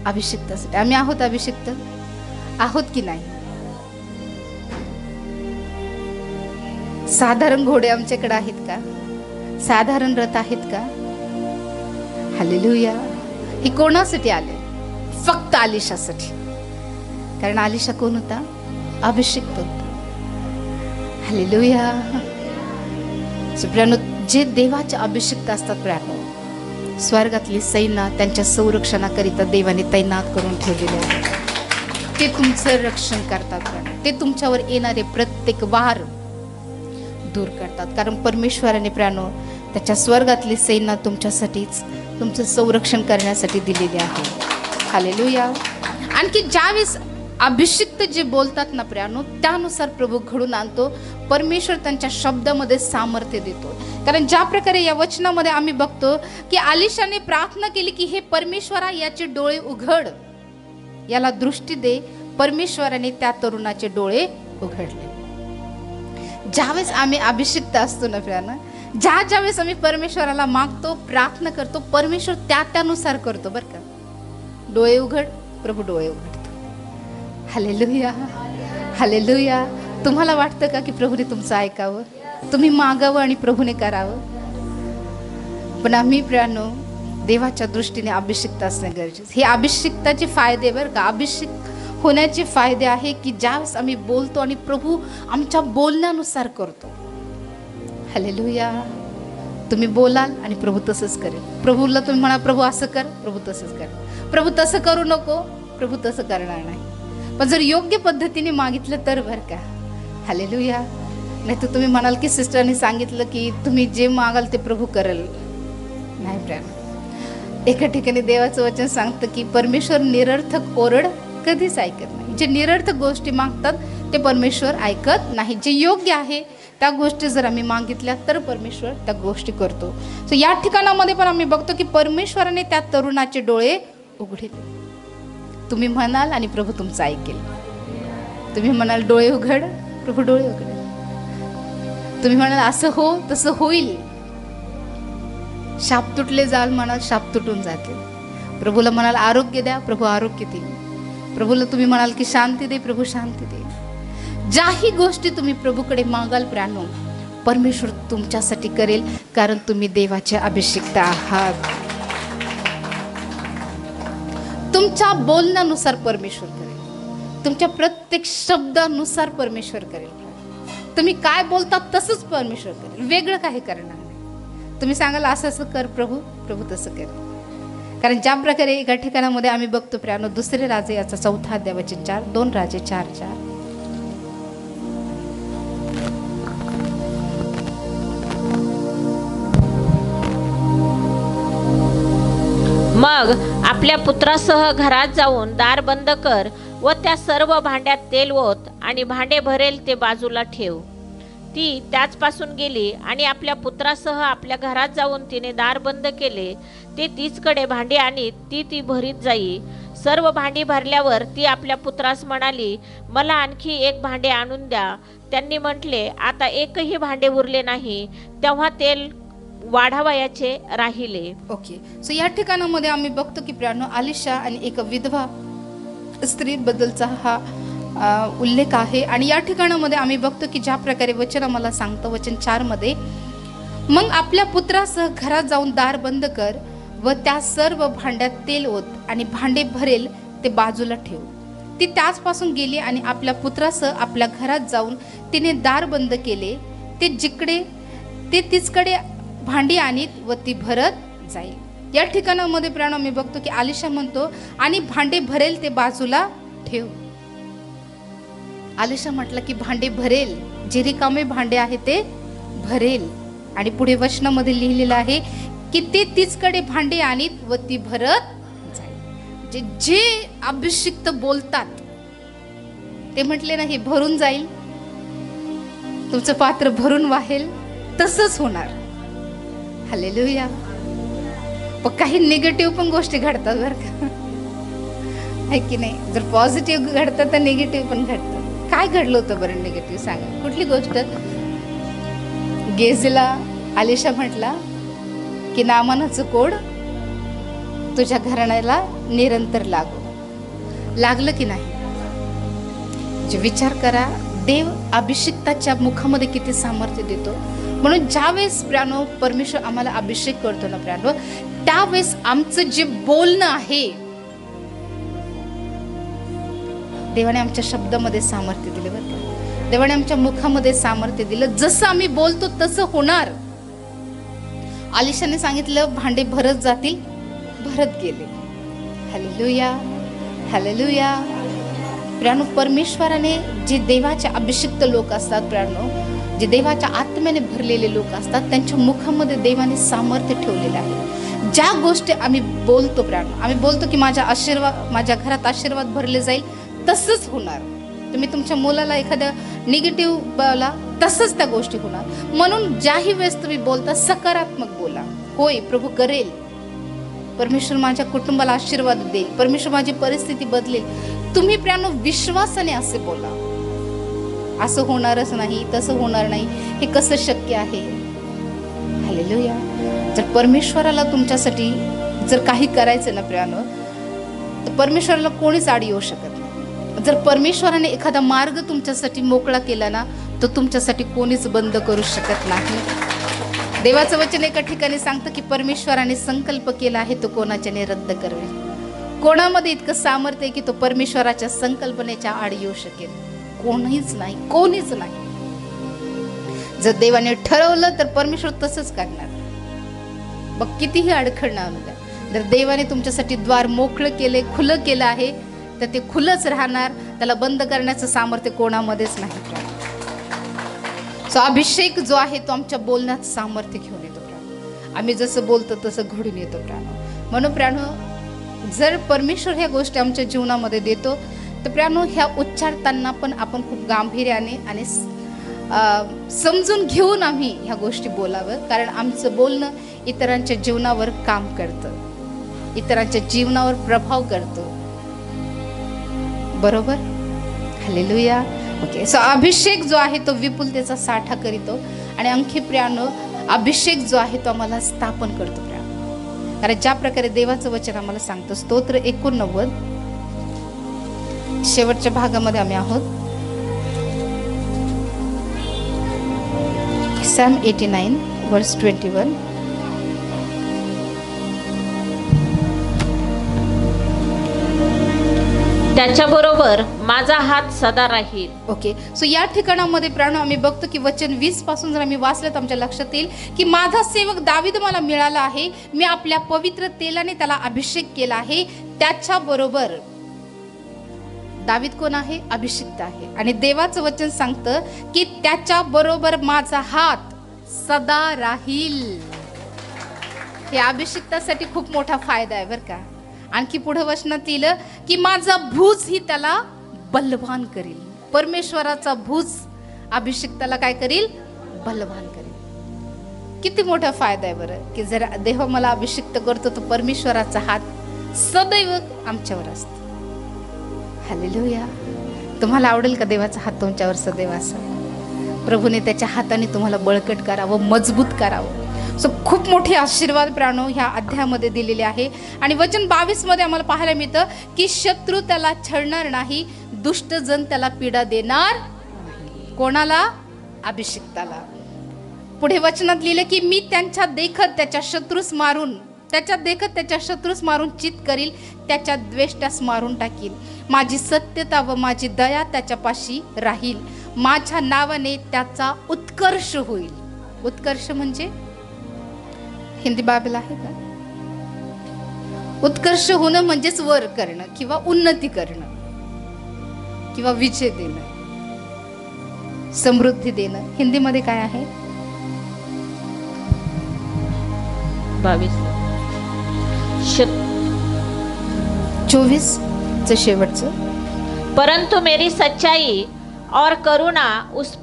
अभिषिक्तासाठी. आम्ही आहोत अभिषिक्त आहोत की नाही? साधारण घोडे आमच्याकडे आहेत का? साधारण रथ आहेत का? हालेलुया. हे कोणासाठी आले? फक्त अलिशासाठी. कारण अलिशा कोण होता? अभिषिक्त होता. हालेलुया. प्रियानो, जे देवाचे अभिषिक्त असतात प्रियानो, स्वर्गातली सैना त्यांच्या संरक्षणाकरिता देवाने तैनात करून ठेवलेले आहे. ते तुमचं रक्षण करतात प्रियानो. ते तुमच्यावर येणारे प्रत्येक वार दूर करतात. कारण परमेश्वराने प्रियानो त्याच्या स्वर्गातली सेना तुमच्यासाठीच, तुमचं संरक्षण करण्यासाठी दिलेली आहे. हालेलुया. आणखी ज्यावेळेस अभिषिक्त जे बोलतात ना प्रियानो, त्यानुसार प्रभू घडून आणतो. परमेश्वर त्यांच्या शब्दामध्ये सामर्थ्य देतो. कारण ज्या प्रकारे या वचनामध्ये आम्ही बघतो की अलिशाने प्रार्थना केली की हे परमेश्वरा याचे डोळे उघड, याला दृष्टी दे. परमेश्वराने त्या तरुणाचे डोळे उघडले. ज्यावेळेस आम्ही अभिषिक्त असतो ना प्रियानो, ज्यावेळेस आम्ही परमेश्वराला मागतो, प्रार्थना करतो, परमेश्वर त्यानुसार करतो बरं का. डोळे उघड, प्रभू डोळे उघडतो. हालेलुया. हालेलुया. तुम्हाला वाटतं का की प्रभूने तुमचं ऐकावं? तुम्ही मागावं आणि प्रभूने करावं? पण आम्ही प्रियानो देवाच्या दृष्टीने अभिषिक्त असणे गरजेचं. हे अभिषिक्ताचे फायदे बरं का. अभिषिक्त होण्याचे फायदे आहे की ज्यावेळेस आम्ही बोलतो आणि प्रभू आमच्या बोलण्यानुसार करतो. हालेलुया. तुम्ही बोलाल आणि प्रभू तसंच करेल. प्रभूला तुम्ही म्हणा, प्रभू असं कर, प्रभू तसंच कर. प्रभू तसं करू नको, प्रभू तसं करणार नाही. पण जर योग्य पद्धतीने मागितलं तर बरं का. हालेलुया. नाही तर तुम्ही म्हणाल की सिस्टरने सांगितलं की तुम्ही जे मागाल ते प्रभू करेल. नाही प्रेम. एका ठिकाणी देवाचं वचन सांगतं की परमेश्वर निरर्थक ओरड कधीच ऐकत नाही. जे निरर्थक गोष्टी मागतात ते परमेश्वर ऐकत नाही. जे योग्य आहे त्या गोष्टी जर आम्ही मागितल्या तर परमेश्वर त्या गोष्टी करतो. सो या ठिकाणामध्ये पण आम्ही बघतो की परमेश्वराने त्या तरुणाचे डोळे उघडले. तुम्ही म्हणाल आणि प्रभू तुमचं ऐकेल. तुम्ही म्हणाल डोळे उघड, प्रभू डोळे उघडेल. तुम्ही म्हणाल असं हो, तसं होईल. शाप तुटले जाल म्हणाल, शाप तुटून जातील. प्रभूला म्हणाल आरोग्य द्या, प्रभू आरोग्य देईल. प्रभूला तुम्ही म्हणाल की शांती दे, प्रभू शांती देईल. ज्याही गोष्टी तुम्ही प्रभूकडे मागाल प्रियानो, परमेश्वर तुमच्यासाठी करेल. कारण तुम्ही देवाचे अभिषिक्त आहात. तुमच्या बोलण्यानुसार परमेश्वर करेल. तुमच्या प्रत्येक शब्दानुसार परमेश्वर करेल. तुम्ही काय बोलतात तसंच परमेश्वर करेल. वेगळं काही करणार नाही. तुम्ही सांगाल असं असं कर प्रभू, प्रभू तसं करेल. कारण ज्या प्रकारे एका ठिकाणामध्ये आम्ही बघतो प्रियानो, दुसरे राजे याचा 4 अध्याय वचन 4, 2 राजे 4:4. मग आपल्या पुत्रासह घरात जाऊन दार बंद कर व त्या सर्व भांड्यात तेल ओत आणि भांडे भरेल ते बाजूला ठेव. ती त्याचपासून गेली आणि आपल्या पुत्रासह आपल्या घरात जाऊन तिने दार बंद केले. ते तीचकडे भांडे आणि ती भरीत जाई. सर्व भांडी भरल्यावर ती आपल्या पुत्रास म्हणाली, मला आणखी एक भांडे आणून द्या. त्यांनी म्हटले, आता एकही भांडे उरले नाही. तेव्हा तेल वाढावयाचे राहिले. ओके, सो या ठिकाणामध्ये आम्ही बघतो की प्रियानो, अलिशा आणि एक विधवा स्त्री बद्दलचा हा उल्लेख आहे. आणि या ठिकाणामध्ये आम्ही बघतो की ज्या प्रकारे वचन आम्हाला सांगतं, वचन 4 मध्ये, मग आपल्या पुत्रासह घरात जाऊन दार बंद कर व त्या सर्व भांड्यात तेल ओत आणि भांडे भरेल ते बाजूला ठेव. ती त्याचपासून गेली आणि आपल्या पुत्रासह आपल्या घरात जाऊन तिने दार बंद केले. ते तिचकडे भांडी आणीत व ती भरत जाईल. या ठिकाणामध्ये प्राण आम्ही बघतो की अलिशा म्हणतो, आणि भांडे भरेल ते बाजूला ठेव. अलिशा म्हटलं की भांडे भरेल, जे रिकामे भांडे आहे ते भरेल. आणि पुढे वचनामध्ये लिहिलेलं आहे की ते तिचकडे भांडे आणीत व ती भरत जाईल. जे अभिषिक्त बोलतात ते म्हटले ना, हे भरून जाईल, तुमचं पात्र भरून वाहेल, तसंच होणार. हालेलुया. पण काही निगेटिव्ह पण गोष्टी घडतात बरं का, आहे की नाही? जर पॉझिटिव्ह घडतं तर निगेटिव्ह पण घडतं. काय घडलं होतं बरं निगेटिव्ह? सांगा कुठली गोष्ट? गेझीला अलिशा म्हटला की नामानाचं कोड तुझ्या घराण्याला निरंतर लागलं की नाही? जे विचार करा, देव अभिषेकाच्या मुखामध्ये किती सामर्थ्य देतो. म्हणून ज्यावेळेस प्रियानो परमेश्वर आम्हाला अभिषेक करतो ना प्रियानो, त्यावेळेस आमचं जे बोलणं आहे, देवाने आमच्या शब्दामध्ये सामर्थ्य दिलं बरं का. देवाने आमच्या मुखामध्ये सामर्थ्य दिलं. जसं आम्ही बोलतो तसं होणार. अलिशाने सांगितलं भांडे भरत जातील, भरत गेले. Hallelujah, hallelujah. प्रियानो, परमेश्वराने जे देवाचे अभिषिक्त लोक असतात प्रियानो, जे देवाच्या आत्म्याने भरलेले लोक असतात, त्यांच्या मुखामध्ये देवाने सामर्थ्य ठेवलेलं आहे. ज्या गोष्टी आम्ही बोलतो प्रियानो, आम्ही बोलतो की माझ्या घरात आशीर्वाद भरले जाईल, तसंच होणार. तुम्ही तुमच्या मुलाला एखाद्या निगेटिव्ह बोला, तसंच त्या गोष्टी होणार. म्हणून ज्याही वेळेस तुम्ही बोलता, सकारात्मक बोला. होय, प्रभू करेल, परमेश्वर माझ्या कुटुंबाला आशीर्वाद देईल, परमेश्वर माझी परिस्थिती बदलेल. तुम्ही प्रियानो विश्वासाने असे बोला. असं होणारच नाही, तसं होणार नाही, हे कसं शक्य आहे? हालेलुया. जर परमेश्वराला तुमच्यासाठी जर काही करायचं ना प्रियानो, तर परमेश्वराला कोणीच आड येऊ शकत नाही. जर परमेश्वराने एखादा मार्ग तुमच्यासाठी मोकळा केला ना, तो तुमच्यासाठी कोणीच बंद करू शकत नाही. देवाचं वचन एका ठिकाणी सांगतं की परमेश्वराने संकल्प केला आहे, तो कोणाच्याने रद्द करवे. कोणामध्ये इतकं सामर्थ्य आहे की तो परमेश्वराच्या संकल्पनेच्या आड येऊ शकेल? कोणीच नाही, कोणीच नाही. जर देवाने ठरवलं तर परमेश्वर तसंच करणार. मग कितीही अडखळणार नका. जर देवाने तुमच्यासाठी द्वार मोकळं केले, खुलं केलं आहे, तर ते खुलंच राहणार. त्याला बंद करण्याचं सामर्थ्य कोणामध्येच नाही. सो अभिषेक जो आहे तो आमच्या बोलण्यात सामर्थ्य घेऊन येतो प्राणो. आम्ही जसं बोलतो तसं घडून येतो प्राणो. म्हणून प्राणो, जर परमेश्वर ह्या गोष्टी आमच्या जीवनामध्ये देतो, तर प्राणो ह्या उच्चारताना पण आपण खूप गांभीर्याने आणि समजून घेऊन आम्ही ह्या गोष्टी बोलावं. कारण आमचं बोलणं इतरांच्या जीवनावर काम करतं, इतरांच्या जीवनावर प्रभाव करतो. बरोबर? हालेलुया. ओके, सो अभिषेक जो आहे तो विपुलतेचा साठा करीतो. आणि आणखी प्रियानो, अभिषेक जो आहे तो आम्हाला स्थापन करतो प्रियानो. कारण ज्या प्रकारे देवाचं वचन आम्हाला सांगतं, स्तोत्र 89 शेवटच्या भागामध्ये आम्ही आहोत. Psalm 89 verse 21. त्याच्याबरोबर माझा हात सदा राहील. ओके, सो या ठिकाणामध्ये प्राण आम्ही बघतो की वचन 20 पासून जर आम्ही वाचलं तर आमच्या लक्षात येईल की माझा सेवक दावीद मला मिळाला आहे, मी आपल्या पवित्र तेलाने त्याला अभिषेक केला आहे. त्याच्याबरोबर दावीद कोण आहे? अभिषिक्त आहे. आणि देवाचं वचन सांगतं की त्याच्याबरोबर माझा हात सदा राहील. हे अभिषिक्तासाठी खूप मोठा फायदा आहे बरं का. आणखी पुढे वचनात लिहिलं की माझा भुज ही त्याला बलवान करील. परमेश्वराचा भुज अभिषिक्ताला काय करील? बलवान करील. किती मोठा फायदा आहे बरं की जर देव मला अभिषिक्त करतो तर परमेश्वराचा हात सदैव आमच्यावर असतं. हालेलुया. तुम्हाला आवडेल का देवाचा हात तुमच्यावर सदैव असा? प्रभूने त्याच्या हाताने तुम्हाला बळकट करावं, मजबूत करावं. सो खूप मोठे आशीर्वाद प्राणो ह्या अध्यायामध्ये दिलेले आहे. आणि वचन 22 मध्ये आम्हाला पाहायला मिळतं की शत्रू त्याला छळणार नाही, दुष्टजन त्याला पीडा देणार नाही. कोणाला? अभिषिक्ताला. पुढे वचनात लिहिले की मी त्यांच्या देखत त्याच्या शत्रूस मारून चित करील, त्याच्या द्वेष्टास मारून टाकील. माझी सत्यता व माझी दया त्याच्यापाशी राहील, माझ्या नावाने त्याचा उत्कर्ष होईल. उत्कर्ष म्हणजे हिंदी बायबल आहे का? उत्कर्ष होणं म्हणजेच वर करणं किंवा उन्नती करणं किंवा विजय देणं, समृद्धी देणं. हिंदीमध्ये काय आहे? 24 शेवटचं. परंतु मेरी सच्चाई और करुणा उस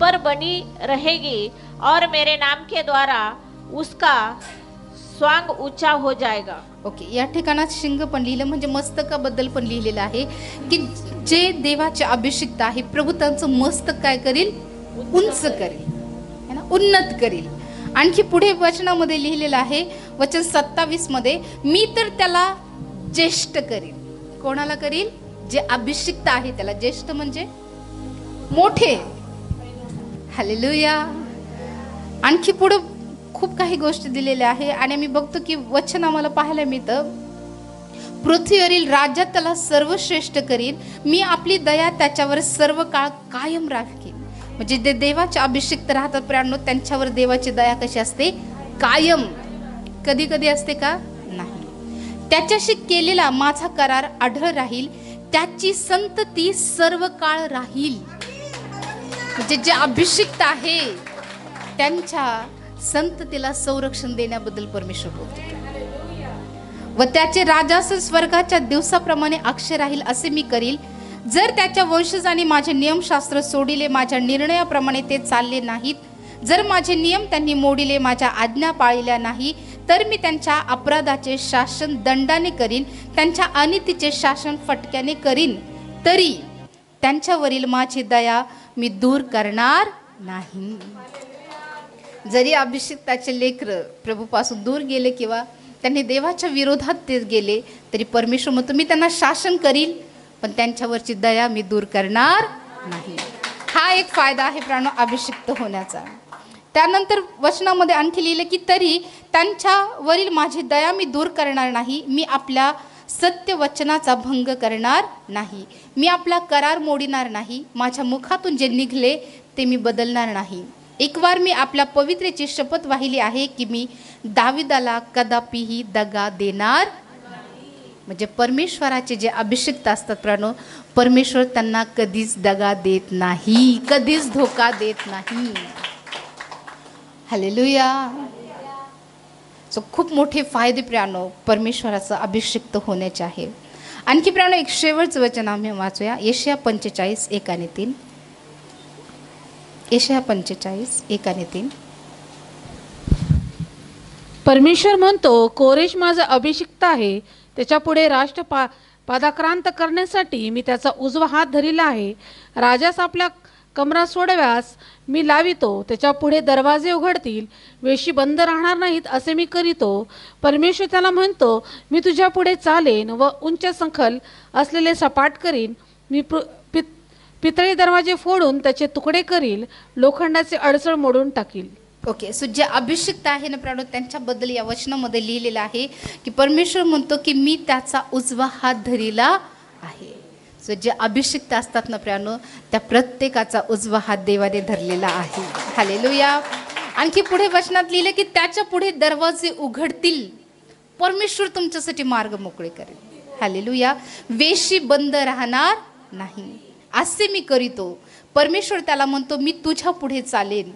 पर बनी रहेगी और मेरे नाम के द्वारा उसका स्वांग ऊंचा हो जाएगा. ओके, या ठिकाणात शिंग पण लिहिलं म्हणजे मस्तकाबद्दल पण लिहिलेलं आहे की जे देवाचे अभिषिक्त आहे प्रभू त्यांचं मस्तक काय करील? उंच करेल, है ना, उन्नत करेल. आणखी पुढे वचनामध्ये लिहिलेलं आहे वचन 27 मध्ये, मी तर त्याला ज्येष्ठ करील. कोणाला करील? जे अभिषिक्त आहे त्याला. ज्येष्ठ म्हणजे मोठे. हालेलुया. आणखी पुढे खूप काही गोष्टी दिलेल्या आहे आणि मी बघतो की वचन आम्हाला पाहायला मिळतं, पृथ्वीवरील राज्यात त्याला सर्वश्रेष्ठ करीन, मी आपली दया त्याच्यावर सर्व काळ कायम राखीन. म्हणजे जे देवाचे अभिषिक्त राहतात प्राण्यांनो, त्यांच्यावर देवाची दया कशी असते? कायम. कधी कधी असते का? नाही. त्याच्याशी केलेला माझा करार आढळ राहील, त्याची संतती सर्व काळ राहील. म्हणजे जे अभिषिक्त आहे त्यांच्या संततीला संरक्षण देण्याबद्दल परमेश्वर बोलतो. व त्याचे राजासन स्वर्गाच्या दिवसाप्रमाणे अक्षय राहील असे मी करील. जर त्याच्या वंशजांनी माझे नियमशास्त्र सोडिले, माझ्या निर्णयाप्रमाणे ते चालले नाहीत, जर माझे नियम त्यांनी मोडिले, माझ्या आज्ञा पाळल्या नाही, तर मी त्यांच्या अपराधाचे शासन दंडाने करीन, त्यांच्या अनितीचे शासन फटक्याने करीन, तरी त्यांच्यावरील माझी दया मी दूर करणार नाही. जरी अभिषिक्ताचे लेकरं प्रभूपासून दूर गेले किंवा त्यांनी देवाच्या विरोधात ते गेले, तरी परमेश्वर म्हणतो मी त्यांना शासन करील, पण त्यांच्यावरची दया मी दूर करणार नाही. हा एक फायदा आहे प्राणो अभिषिक्त होण्याचा. त्यानंतर वचनामध्ये आणखी लिहिले की तरी त्यांच्यावरील माझी दया मी दूर करणार नाही, मी आपल्या सत्य वचनाचा भंग करणार नाही, मी आपला करार मोडणार नाही, माझ्या मुखातून जे निघले ते मी बदलणार नाही. एक वार मी आपल्या पवित्रेची शपथ वाहिली आहे की मी दाविदाला कदापिही दगा देणार. म्हणजे परमेश्वराचे जे अभिषिक्त असतात प्राणो, परमेश्वर त्यांना कधीच दगा देत नाही, कधीच धोका देत नाही. हालेलुया. सो खूप मोठे फायदे प्राणो परमेश्वराचं अभिषिक्त होण्याचे आहे. आणखी प्राणो एक शेवटचं वचन आम्ही वाचूया. यशाया 45:1-3. यशाया 45:1-3. परमेश्वर म्हणतो, कोरेश माझा अभिषिक्त आहे, त्याच्या पुढे राष्ट्र पादाक्रांत करण्यासाठी मी त्याचा उजवा हात धरिला आहे. राजास आपल्या कमरा सोडव्यास मी लावितो, त्याच्या पुढे दरवाजे उघडतील, वेशी बंद राहणार नाहीत असे मी करीतो. परमेश्वर त्याला म्हणतो, मी तुझ्या पुढे चालेन व उंच संखल असलेले सपाट करीन. मी पितळी दरवाजे फोडून त्याचे तुकडे करील, लोखंडाचे अडसळ मोडून टाकील. ओके, सो जे अभिषिक्त आहे ना प्राणो, त्यांच्याबद्दल या वचनामध्ये लिहिलेलं आहे की परमेश्वर म्हणतो की मी त्याचा उजवा हात धरिला आहे. सो जे अभिषिक्त असतात ना प्राणो, त्या प्रत्येकाचा उजवा हात देवाने धरलेला आहे. हालेलुया. आणखी पुढे वचनात लिहिले की त्याच्या पुढे दरवाजे उघडतील, परमेश्वर तुमच्यासाठी मार्ग मोकळे करेल. हालेलुया. वेशी बंद राहणार नाही असे मी करीतो. परमेश्वर त्याला म्हणतो, मी तुझ्या पुढे चालेन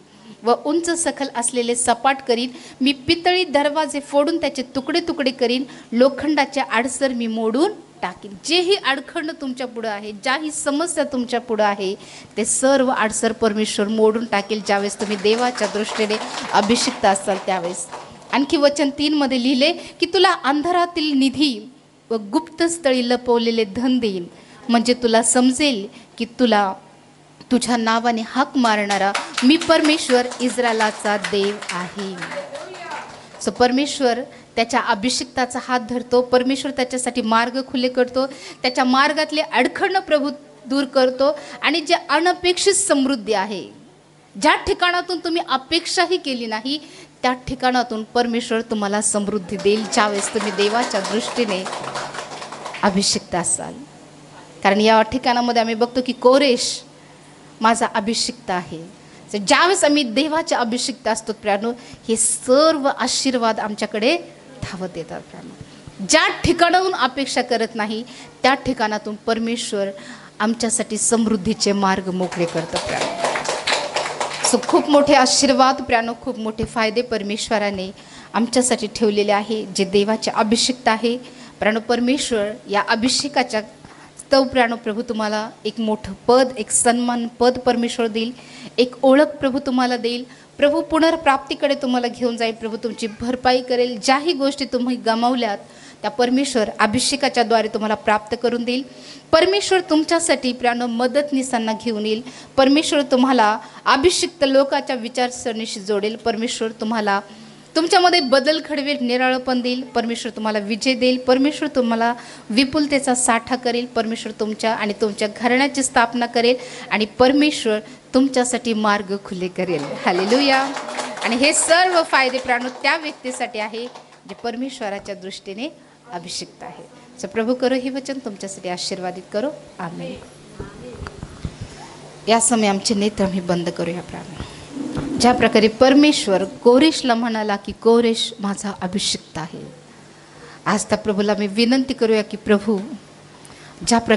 व उंच सखल असलेले सपाट करीन. मी पितळी दरवाजे फोडून त्याचे तुकडे तुकडे करीन, लोखंडाचे आडसर मी मोडून टाकीन. जेही अडखंड तुमच्या पुढं आहे, ज्याही समस्या तुमच्या पुढं आहे, ते सर्व आडसर परमेश्वर मोडून टाकेल ज्यावेळेस तुम्ही देवाच्या दृष्टीने अभिषिक्त असाल त्यावेळेस. आणखी वचन 3 मध्ये लिहिले की तुला अंधारातील निधी व गुप्त स्थळी लपवलेले धन देईन, म्हणजे तुला समजेल की तुला तुझ्या नावाने हाक मारणारा मी परमेश्वर इस्रायलाचा देव आहे. सो परमेश्वर त्याच्या अभिषिक्ताचा हात धरतो. परमेश्वर त्याच्यासाठी मार्ग खुले करतो. त्याच्या मार्गातले अडखळणं प्रभू दूर करतो. आणि जे अनपेक्षित समृद्धी आहे, ज्या ठिकाणातून तुम्ही अपेक्षाही केली नाही, त्या ठिकाणातून परमेश्वर तुम्हाला समृद्धी देईल ज्यावेळेस तुम्ही देवाच्या दृष्टीने अभिषिक्त असाल. कारण या ठिकाणामध्ये आम्ही बघतो की कोरेश माझा अभिषिक्त आहे. ज्यावेळेस आम्ही देवाच्या अभिषिक्त असतो प्रियानो, हे सर्व आशीर्वाद आमच्याकडे धावत येतात प्रियानो. ज्या ठिकाणाहून अपेक्षा करत नाही त्या ठिकाणातून परमेश्वर आमच्यासाठी समृद्धीचे मार्ग मोकळे करतं प्रियानो. सो खूप मोठे आशीर्वाद प्रियानो, खूप मोठे फायदे परमेश्वराने आमच्यासाठी ठेवलेले आहे जे देवाचे अभिषिक्त आहे प्रियानो. परमेश्वर या अभिषेकाच्या स्तव प्रियानो प्रभू तुम्हाला एक मोठं पद, एक सन्मान पद परमेश्वर देईल, एक ओळख प्रभू तुम्हाला देईल. प्रभू पुनर्प्राप्तीकडे तुम्हाला घेऊन जाईल. प्रभू तुमची भरपाई करेल. ज्याही गोष्टी तुम्ही गमावल्यात त्या परमेश्वर अभिषेकाच्या द्वारे तुम्हाला प्राप्त करून देईल. परमेश्वर तुमच्यासाठी प्रियानो मदतनीसांना घेऊन येईल. परमेश्वर तुम्हाला अभिषिक्त लोकाच्या विचारसरणीशी जोडेल. परमेश्वर तुम्हाला तुमच्यामध्ये बदल घडवेल, निराळपण देईल. परमेश्वर तुम्हाला विजय देईल. परमेश्वर तुम्हाला विपुलतेचा साठा करेल. परमेश्वर तुमच्या आणि तुमच्या घराण्याची स्थापना करेल आणि परमेश्वर तुमच्यासाठी मार्ग खुले करेल. हालेलुया. आणि हे सर्व फायदे प्राणू त्या व्यक्तीसाठी आहे जे परमेश्वराच्या दृष्टीने अभिषिक्त आहे. सो प्रभू करो हे वचन तुमच्यासाठी आशीर्वादित करो. आमेन. या समय आमचे नेत्र आम्ही बंद करूया प्राणू. ज्या प्रकारे परमेश्वर कोरेशला म्हणाला की कोरेश माझा अभिषिक्त आहे, आज त्या प्रभूला मी विनंती करूया की प्रभू ज्या प्रकारे